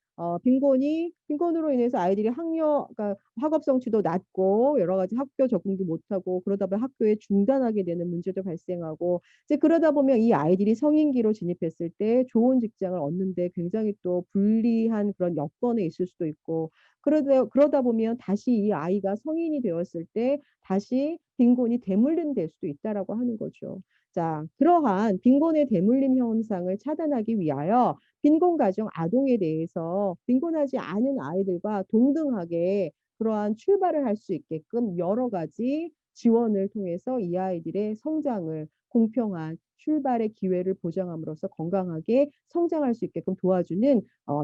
빈곤으로 인해서 아이들이 그러니까 학업 성취도 낮고 여러 가지 학교 적응도 못하고 그러다 보면 학교에 중단하게 되는 문제도 발생하고 이제 그러다 보면 이 아이들이 성인기로 진입했을 때 좋은 직장을 얻는데 굉장히 또 불리한 그런 여건에 있을 수도 있고 그러다 보면 다시 이 아이가 성인이 되었을 때 다시 빈곤이 대물림될 수도 있다라고 하는 거죠. 자, 그러한 빈곤의 대물림 현상을 차단하기 위하여 빈곤 가정 아동에 대해서 빈곤하지 않은 아이들과 동등하게 그러한 출발을 할 수 있게끔 여러 가지 지원을 통해서 이 아이들의 성장을 공평한 출발의 기회를 보장함으로써 건강하게 성장할 수 있게끔 도와주는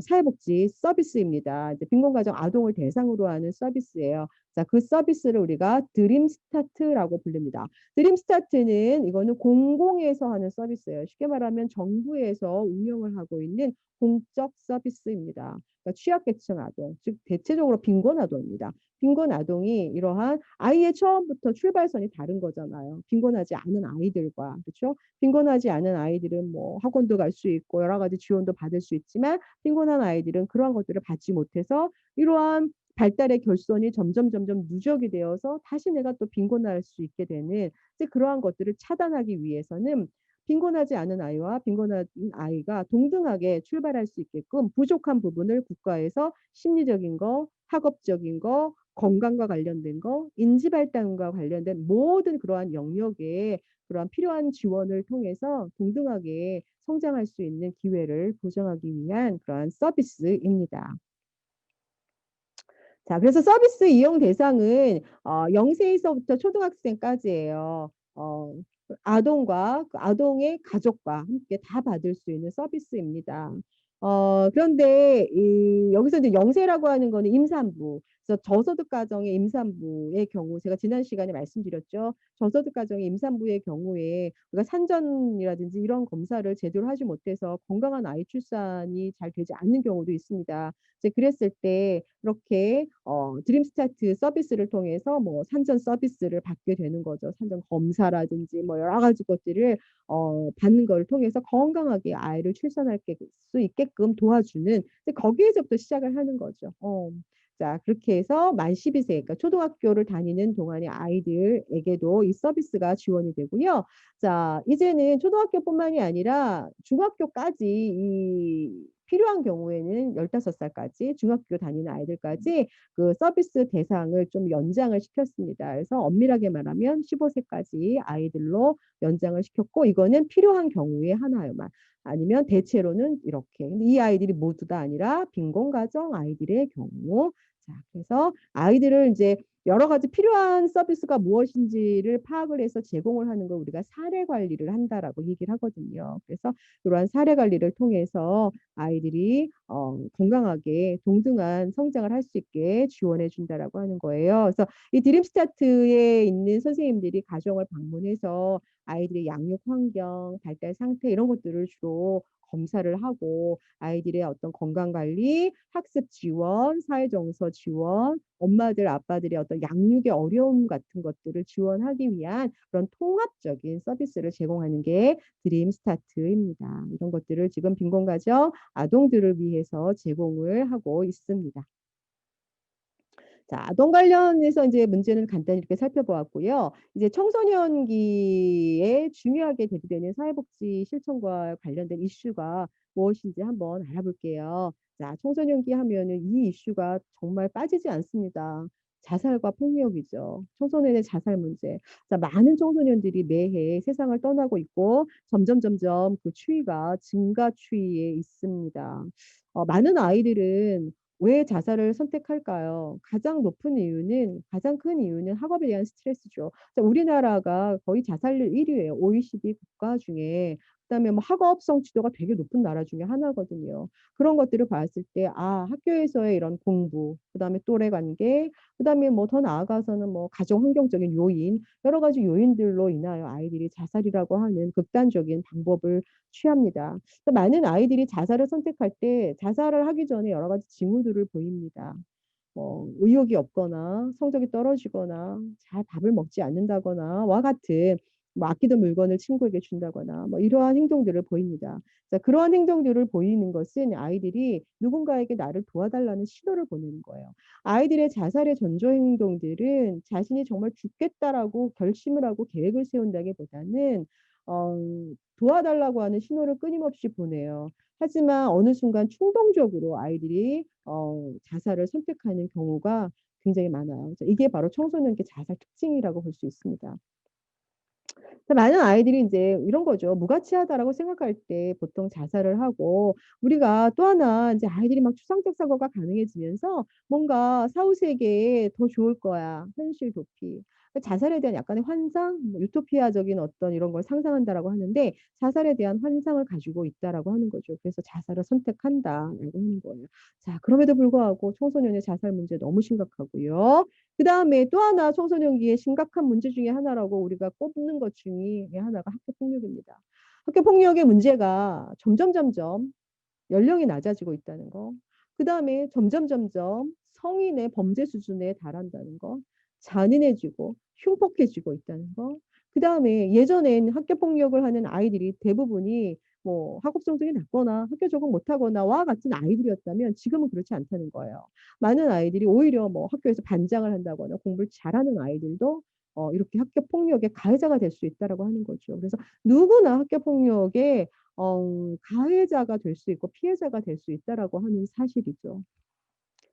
사회복지 서비스입니다. 이제 빈곤가정 아동을 대상으로 하는 서비스예요. 자, 그 서비스를 우리가 드림스타트라고 부릅니다. 드림스타트는 이거는 공공에서 하는 서비스예요. 쉽게 말하면 정부에서 운영을 하고 있는 공적 서비스입니다. 그러니까 취약계층 아동, 즉 대체적으로 빈곤 아동입니다. 빈곤 아동이 이러한 아이의 처음부터 출발선이 다른 거잖아요. 빈곤하지 않은 아이들과 그렇죠? 빈곤하지 않은 아이들은 뭐 학원도 갈 수 있고 여러 가지 지원도 받을 수 있지만 빈곤한 아이들은 그러한 것들을 받지 못해서 이러한 발달의 결손이 점점 누적이 되어서 다시 내가 또 빈곤할 수 있게 되는 이제 그러한 것들을 차단하기 위해서는 빈곤하지 않은 아이와 빈곤한 아이가 동등하게 출발할 수 있게끔 부족한 부분을 국가에서 심리적인 거, 학업적인 거, 건강과 관련된 거, 인지 발달과 관련된 모든 그러한 영역에 그러한 필요한 지원을 통해서 동등하게 성장할 수 있는 기회를 보장하기 위한 그러한 서비스입니다. 자, 그래서 서비스 이용 대상은 0세에서부터 초등학생까지예요. 아동과 그 아동의 가족과 함께 다 받을 수 있는 서비스입니다. 그런데 여기서 이제 0세라고 하는 거는 임산부. 그래서 저소득 가정의 임산부의 경우 제가 지난 시간에 말씀드렸죠. 저소득 가정의 임산부의 경우에 우리가 산전이라든지 이런 검사를 제대로 하지 못해서 건강한 아이 출산이 잘 되지 않는 경우도 있습니다. 이제 그랬을 때 이렇게 드림스타트 서비스를 통해서 뭐 산전 서비스를 받게 되는 거죠. 산전 검사라든지 뭐 여러 가지 것들을 받는 걸 통해서 건강하게 아이를 출산할 수 있게끔 도와주는 이제 거기에서부터 시작을 하는 거죠. 자, 그렇게 해서 만 12세, 그러니까 초등학교를 다니는 동안의 아이들에게도 이 서비스가 지원이 되고요. 자, 이제는 초등학교뿐만이 아니라 중학교까지 필요한 경우에는 15살까지 중학교 다니는 아이들까지 그 서비스 대상을 좀 연장을 시켰습니다. 그래서 엄밀하게 말하면 15세까지 아이들로 연장을 시켰고 이거는 필요한 경우에 하나요만. 아니면 대체로는 이렇게. 근데 이 아이들이 모두 다 아니라 빈곤 가정 아이들의 경우. 자, 그래서 아이들을 이제 여러 가지 필요한 서비스가 무엇인지를 파악을 해서 제공을 하는 걸 우리가 사례 관리를 한다라고 얘기를 하거든요. 그래서 이러한 사례 관리를 통해서 아이들이 건강하게 동등한 성장을 할 수 있게 지원해 준다라고 하는 거예요. 그래서 이 드림스타트에 있는 선생님들이 가정을 방문해서 아이들의 양육 환경, 발달 상태 이런 것들을 주로 검사를 하고 아이들의 어떤 건강 관리, 학습 지원, 사회 정서 지원, 엄마들 아빠들의 어떤 양육의 어려움 같은 것들을 지원하기 위한 그런 통합적인 서비스를 제공하는 게 드림스타트입니다. 이런 것들을 지금 빈곤가정 아동들을 위해서 제공을 하고 있습니다. 자, 아동 관련해서 이제 문제는 간단히 이렇게 살펴보았고요. 이제 청소년기에 중요하게 대두되는 사회복지 실천과 관련된 이슈가 무엇인지 한번 알아볼게요. 자, 청소년기 하면은 이 이슈가 정말 빠지지 않습니다. 자살과 폭력이죠. 청소년의 자살 문제. 자, 많은 청소년들이 매해 세상을 떠나고 있고 점점 그 추이가 증가 추이에 있습니다. 많은 아이들은 왜 자살을 선택할까요? 가장 큰 이유는 학업에 대한 스트레스죠. 우리나라가 거의 자살률 1위예요. OECD 국가 중에. 그다음에 뭐 학업 성취도가 되게 높은 나라 중에 하나거든요. 그런 것들을 봤을 때, 학교에서의 이런 공부, 그다음에 또래 관계, 그다음에 뭐 더 나아가서는 뭐 가정 환경적인 요인, 여러 가지 요인들로 인하여 아이들이 자살이라고 하는 극단적인 방법을 취합니다. 많은 아이들이 자살을 선택할 때 자살을 하기 전에 여러 가지 징후들을 보입니다. 의욕이 없거나 성적이 떨어지거나 잘 밥을 먹지 않는다거나와 같은 뭐 아끼던 물건을 친구에게 준다거나 뭐 이러한 행동들을 보입니다. 자, 그러한 행동들을 보이는 것은 아이들이 누군가에게 나를 도와달라는 신호를 보내는 거예요. 아이들의 자살의 전조 행동들은 자신이 정말 죽겠다라고 결심을 하고 계획을 세운다기보다는 어 도와달라고 하는 신호를 끊임없이 보내요. 하지만 어느 순간 충동적으로 아이들이 자살을 선택하는 경우가 굉장히 많아요. 이게 바로 청소년기 자살 특징이라고 볼 수 있습니다. 많은 아이들이 인제 이런 거죠. 무가치하다라고 생각할 때 보통 자살을 하고 우리가 또 하나 인제 아이들이 막 추상적 사고가 가능해지면서 뭔가 '사후 세계에 더 좋을 거야.' 현실 도피. 자살에 대한 약간의 환상, 뭐 유토피아적인 어떤 이런 걸 상상한다라고 하는데 자살에 대한 환상을 가지고 있다라고 하는 거죠. 그래서 '자살을 선택한다.'라고 하는 거예요. 자, 그럼에도 불구하고 청소년의 자살 문제 너무 심각하고요. 그다음에 또 하나 청소년기의 심각한 문제 중에 하나라고 우리가 꼽는 것 중에 하나가 학교 폭력입니다. 학교 폭력의 문제가 점점 연령이 낮아지고 있다는 거. 그다음에 점점 성인의 범죄 수준에 달한다는 거. 잔인해지고 흉폭해지고 있다는 거. 그다음에 예전엔 학교 폭력을 하는 아이들이 대부분이 뭐 학업 성적이 낮거나 학교 적응 못하거나와 같은 아이들이었다면 지금은 그렇지 않다는 거예요. 많은 아이들이 오히려 뭐 학교에서 반장을 한다거나 공부를 잘하는 아이들도 이렇게 학교 폭력의 가해자가 될 수 있다라고 하는 거죠. 그래서 누구나 학교 폭력의 가해자가 될 수 있고 피해자가 될 수 있다라고 하는 사실이죠.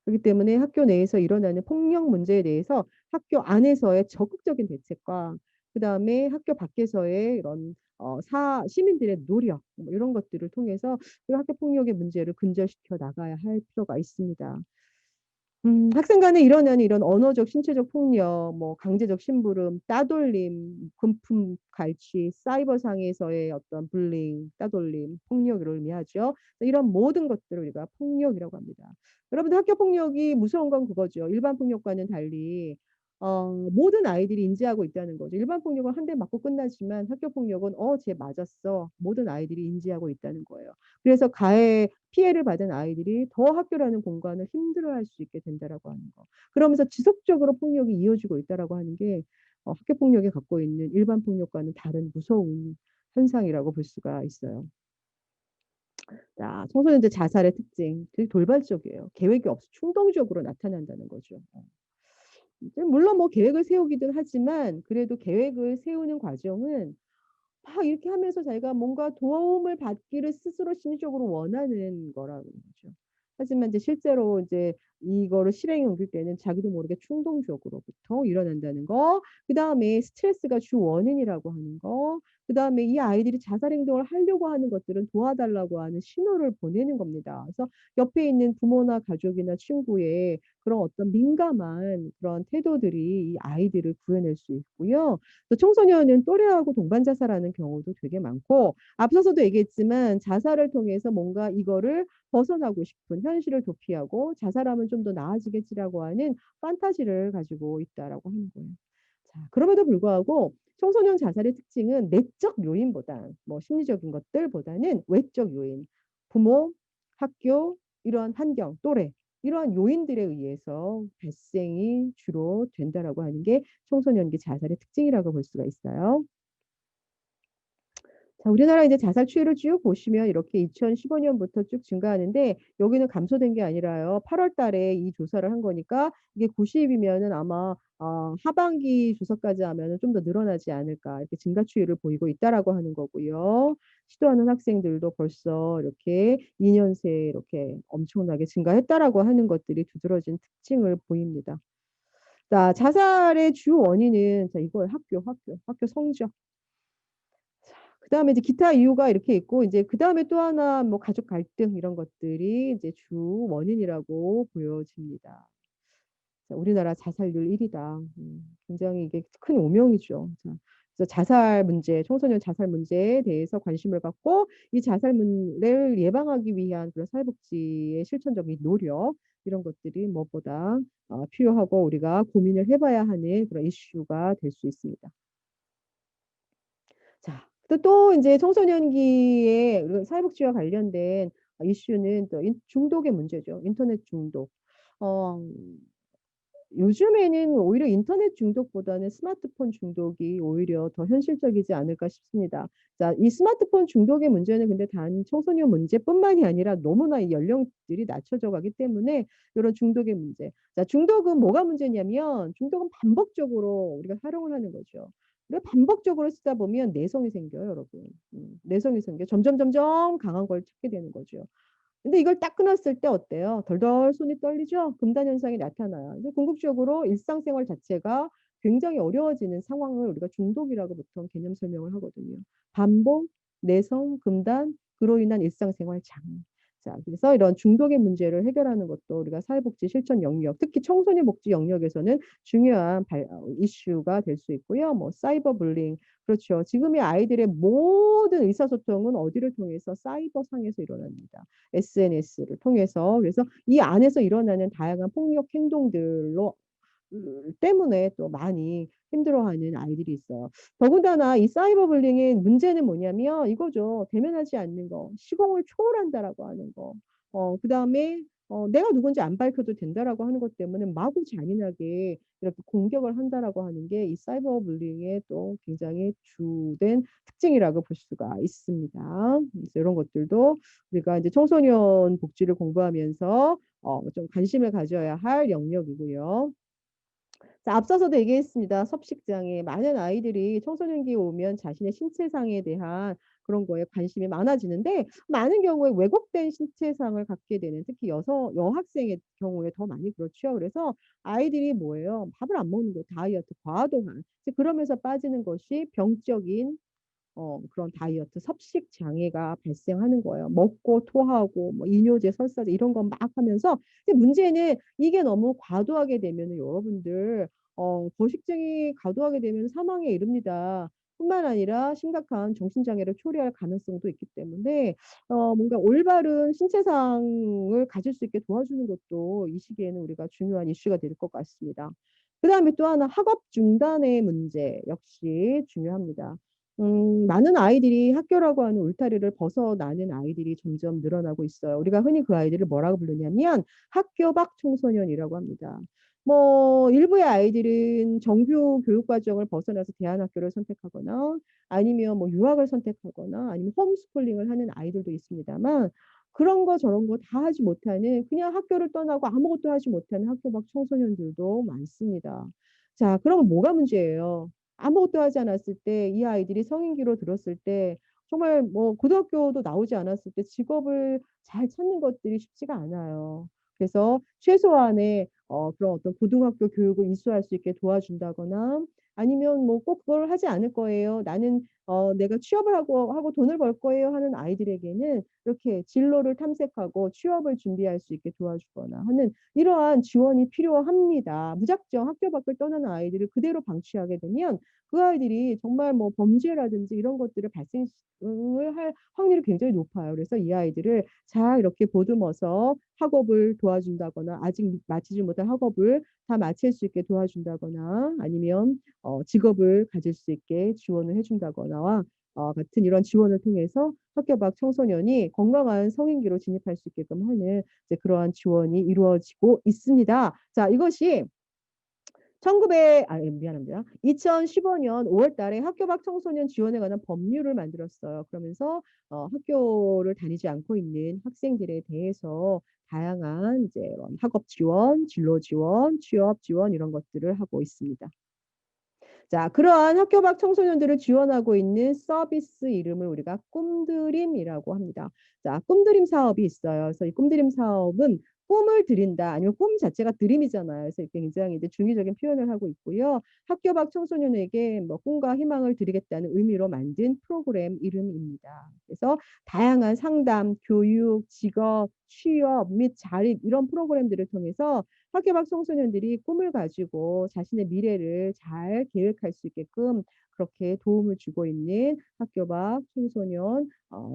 그렇기 때문에 학교 내에서 일어나는 폭력 문제에 대해서 학교 안에서의 적극적인 대책과 그다음에 학교 밖에서의 이런 사 시민들의 노력 뭐 이런 것들을 통해서 그 학교 폭력의 문제를 근절시켜 나가야 할 필요가 있습니다. 학생 간에 일어나는 이런 언어적, 신체적 폭력, 뭐 강제적 심부름, 따돌림, 금품 갈취, 사이버상에서의 어떤 불링, 따돌림, 폭력을 의미하죠. 이런 모든 것들을 우리가 폭력이라고 합니다. 여러분들 학교 폭력이 무서운 건 그거죠. 일반 폭력과는 달리 모든 아이들이 인지하고 있다는 거죠. 일반 폭력은 한 대 맞고 끝나지만 학교 폭력은 쟤 맞았어." 모든 아이들이 인지하고 있다는 거예요. 그래서 가해 피해를 받은 아이들이 더 학교라는 공간을 힘들어할 수 있게 된다라고 하는 거. 그러면서 지속적으로 폭력이 이어지고 있다라고 하는 게 학교 폭력이 갖고 있는 일반 폭력과는 다른 무서운 현상이라고 볼 수가 있어요. 자, 청소년들 자살의 특징 되게 돌발적이에요. 계획이 없이 충동적으로 나타난다는 거죠. 이제 물론 뭐 계획을 세우기도 하지만 그래도 계획을 세우는 과정은 막 이렇게 하면서 자기가 뭔가 도움을 받기를 스스로 심리적으로 원하는 거라는 거죠. 하지만 이제 실제로 이제 이거를 실행에 옮길 때는 자기도 모르게 충동적으로부터 일어난다는 거, 그다음에 스트레스가 주 원인이라고 하는 거, 그다음에 이 아이들이 자살 행동을 하려고 하는 것들은 도와달라고 하는 신호를 보내는 겁니다. 그래서 옆에 있는 부모나 가족이나 친구의 그런 어떤 민감한 그런 태도들이 이 아이들을 구해낼 수 있고요. 또 청소년은 또래하고 동반 자살하는 경우도 되게 많고 앞서서도 얘기했지만 자살을 통해서 뭔가 이거를 벗어나고 싶은 현실을 도피하고 '자살하면 좀 더 나아지겠지.'라고 하는 판타지를 가지고 있다라고 하는 거예요. 자, 그럼에도 불구하고 청소년 자살의 특징은 내적 요인보다 뭐 심리적인 것들보다는 외적 요인, 부모, 학교, 이러한 환경, 또래 이러한 요인들에 의해서 발생이 주로 된다라고 하는 게 청소년기 자살의 특징이라고 볼 수가 있어요. 자, 우리나라 이제 자살 추이를 쭉 보시면 이렇게 2015 년부터 쭉 증가하는데 여기는 감소된 게 아니라요. 8월 달에 이 조사를 한 거니까 이게 90 이면은 아마 하반기 조사까지 하면은 좀 더 늘어나지 않을까 이렇게 증가 추이를 보이고 있다라고 하는 거고요. 시도하는 학생들도 벌써 이렇게 2년 새에 이렇게 엄청나게 증가했다라고 하는 것들이 두드러진 특징을 보입니다. 자, 자살의 주 원인은 자 이거예요. 학교 성적. 그다음에 이제 기타 이유가 이렇게 있고 이제 그다음에 또 하나 뭐 가족 갈등 이런 것들이 이제 주 원인이라고 보여집니다. 자, 우리나라 자살률 1 위다. 굉장히 이게 큰 오명이죠. 자, 그래서 자살 문제, 청소년 자살 문제에 대해서 관심을 갖고 이 자살을 예방하기 위한 그런 사회복지의 실천적인 노력 이런 것들이 무엇보다 필요하고 우리가 고민을 해 봐야 하는 그런 이슈가 될 수 있습니다. 자, 또 인제 청소년기에 사회복지와 관련된 이슈는 또 중독의 문제죠. 인터넷 중독. 어 요즘에는 오히려 인터넷 중독보다는 스마트폰 중독이 오히려 더 현실적이지 않을까 싶습니다. 자, 이 스마트폰 중독의 문제는 근데 단 청소년 문제뿐만이 아니라 너무나 이 연령들이 낮춰져 가기 때문에 요런 중독의 문제. 자, 중독은 뭐가 문제냐면 중독은 반복적으로 우리가 사용을 하는 거죠. 우리가 반복적으로 쓰다 보면 내성이 생겨요, 여러분. 내성이 생겨 점점 강한 걸 찾게 되는 거죠. 근데 이걸 딱 끊었을 때 어때요? 덜덜 손이 떨리죠? 금단 현상이 나타나요. 그래서 궁극적으로 일상생활 자체가 굉장히 어려워지는 상황을 우리가 중독이라고 보통 개념 설명을 하거든요. 반복, 내성, 금단, 그로 인한 일상생활 장애. 자, 그래서 이런 중독의 문제를 해결하는 것도 우리가 사회복지 실천 영역, 특히 청소년 복지 영역에서는 중요한 이슈가 될 수 있고요. 뭐 사이버 불링, 그렇죠. 지금의 아이들의 모든 의사소통은 어디를 통해서 사이버상에서 일어납니다. SNS를 통해서. 그래서 이 안에서 일어나는 다양한 폭력 행동들로 때문에 또 많이 힘들어하는 아이들이 있어요. 더군다나 이 사이버 불링의 문제는 뭐냐면 이거죠. 대면하지 않는 거. 시공을 초월한다라고 하는 거. 그다음에 내가 누군지 안 밝혀도 된다라고 하는 것 때문에 마구 잔인하게 이렇게 공격을 한다라고 하는 게 이 사이버 불링의 또 굉장히 주된 특징이라고 볼 수가 있습니다. 그래서 이런 것들도 우리가 이제 청소년 복지를 공부하면서 좀 관심을 가져야 할 영역이고요. 자, 앞서서도 얘기했습니다. 섭식장애. 많은 아이들이 청소년기에 오면 자신의 신체상에 대한 그런 거에 관심이 많아지는데 많은 경우에 왜곡된 신체상을 갖게 되는 특히 여학생의 경우에 더 많이 그렇죠. 그래서 아이들이 뭐예요? 밥을 안 먹는 거 다이어트, 과도한. 그러면서 빠지는 것이 병적인 그런 다이어트 섭식 장애가 발생하는 거예요. 먹고 토하고 뭐 이뇨제, 설사제 이런 거 막 하면서 근데 문제는 이게 너무 과도하게 되면은 여러분들 거식증이 과도하게 되면 사망에 이릅니다. 뿐만 아니라 심각한 정신장애를 초래할 가능성도 있기 때문에 뭔가 올바른 신체상을 가질 수 있게 도와주는 것도 이 시기에는 우리가 중요한 이슈가 될 것 같습니다. 그다음에 또 하나 학업 중단의 문제 역시 중요합니다. 많은 아이들이 학교라고 하는 울타리를 벗어나는 아이들이 점점 늘어나고 있어요. 우리가 흔히 그 아이들을 뭐라고 부르냐면 학교 밖 청소년이라고 합니다. 뭐 일부의 아이들은 정규 교육 과정을 벗어나서 대안학교를 선택하거나 아니면 뭐 유학을 선택하거나 아니면 홈스쿨링을 하는 아이들도 있습니다만 그런 거 저런 거 다 하지 못하는 그냥 학교를 떠나고 아무것도 하지 못하는 학교 밖 청소년들도 많습니다. 자, 그러면 뭐가 문제예요? 아무것도 하지 않았을 때 이 아이들이 성인기로 들었을 때 정말 뭐 고등학교도 나오지 않았을 때 직업을 잘 찾는 것들이 쉽지가 않아요. 그래서 최소한의 그런 어떤 고등학교 교육을 이수할 수 있게 도와준다거나 아니면 뭐 꼭 그걸 하지 않을 거예요. 나는 내가 취업을 하고 돈을 벌 거예요 하는 아이들에게는 이렇게 진로를 탐색하고 취업을 준비할 수 있게 도와주거나 하는 이러한 지원이 필요합니다. 무작정 학교 밖을 떠나는 아이들을 그대로 방치하게 되면 그 아이들이 정말 뭐 범죄라든지 이런 것들을 발생을 할 확률이 굉장히 높아요. 그래서 이 아이들을 잘 이렇게 보듬어서 학업을 도와준다거나 아직 마치지 못한 학업을 다 마칠 수 있게 도와준다거나 아니면 직업을 가질 수 있게 지원을 해준다거나와 같은 이런 지원을 통해서 학교 밖 청소년이 건강한 성인기로 진입할 수 있게끔 하는 이제 그러한 지원이 이루어지고 있습니다. 자, 이것이 미안합니다. 2015년 5월 달에 학교 밖 청소년 지원에 관한 법률을 만들었어요. 그러면서 학교를 다니지 않고 있는 학생들에 대해서 다양한 이제 학업 지원, 진로 지원, 취업 지원 이런 것들을 하고 있습니다. 자, 그러한 학교 밖 청소년들을 지원하고 있는 서비스 이름을 우리가 꿈드림이라고 합니다. 자, 꿈드림 사업이 있어요. 그래서 이 꿈드림 사업은 꿈을 드린다 아니면 꿈 자체가 드림이잖아요. 그래서 이렇게 굉장히 이제 중의적인 표현을 하고 있고요. 학교 밖 청소년에게 뭐 꿈과 희망을 드리겠다는 의미로 만든 프로그램 이름입니다. 그래서 다양한 상담, 교육, 직업, 취업 및 자립 이런 프로그램들을 통해서 학교 밖 청소년들이 꿈을 가지고 자신의 미래를 잘 계획할 수 있게끔 그렇게 도움을 주고 있는 학교 밖 청소년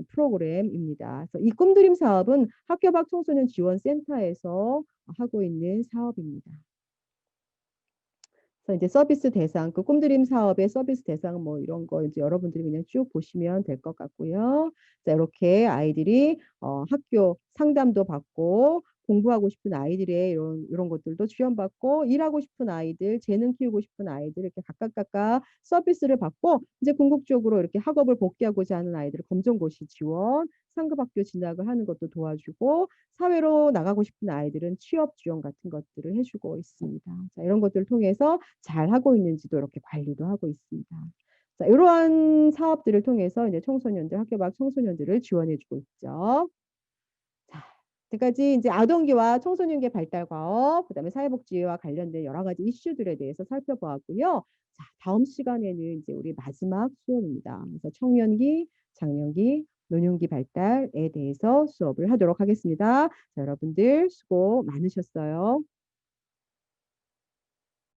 프로그램입니다. 그래서 이 꿈드림 사업은 학교 밖 청소년 지원센터에서 하고 있는 사업입니다. 그래서 이제 서비스 대상, 그 꿈드림 사업의 서비스 대상 뭐 이런 거 이제 여러분들이 그냥 쭉 보시면 될 것 같고요. 자, 이렇게 아이들이 학교 상담도 받고 공부하고 싶은 아이들의 이런 것들도 지원받고 일하고 싶은 아이들, 재능 키우고 싶은 아이들 이렇게 각각 서비스를 받고 이제 궁극적으로 이렇게 학업을 복귀하고자 하는 아이들을 검정고시 지원, 상급 학교 진학을 하는 것도 도와주고 사회로 나가고 싶은 아이들은 취업 지원 같은 것들을 해 주고 있습니다. 자, 이런 것들을 통해서 잘하고 있는지도 이렇게 관리도 하고 있습니다. 자, 이러한 사업들을 통해서 이제 청소년들, 학교 밖 청소년들을 지원해 주고 있죠. 자, 지금까지 이제 아동기와 청소년기의 발달 과업, 그다음에 사회복지와 관련된 여러 가지 이슈들에 대해서 살펴보았고요. 자, 다음 시간에는 이제 우리 마지막 수업입니다. 그래서 청년기, 장년기, 노년기 발달에 대해서 수업을 하도록 하겠습니다. 자, 여러분들 수고 많으셨어요.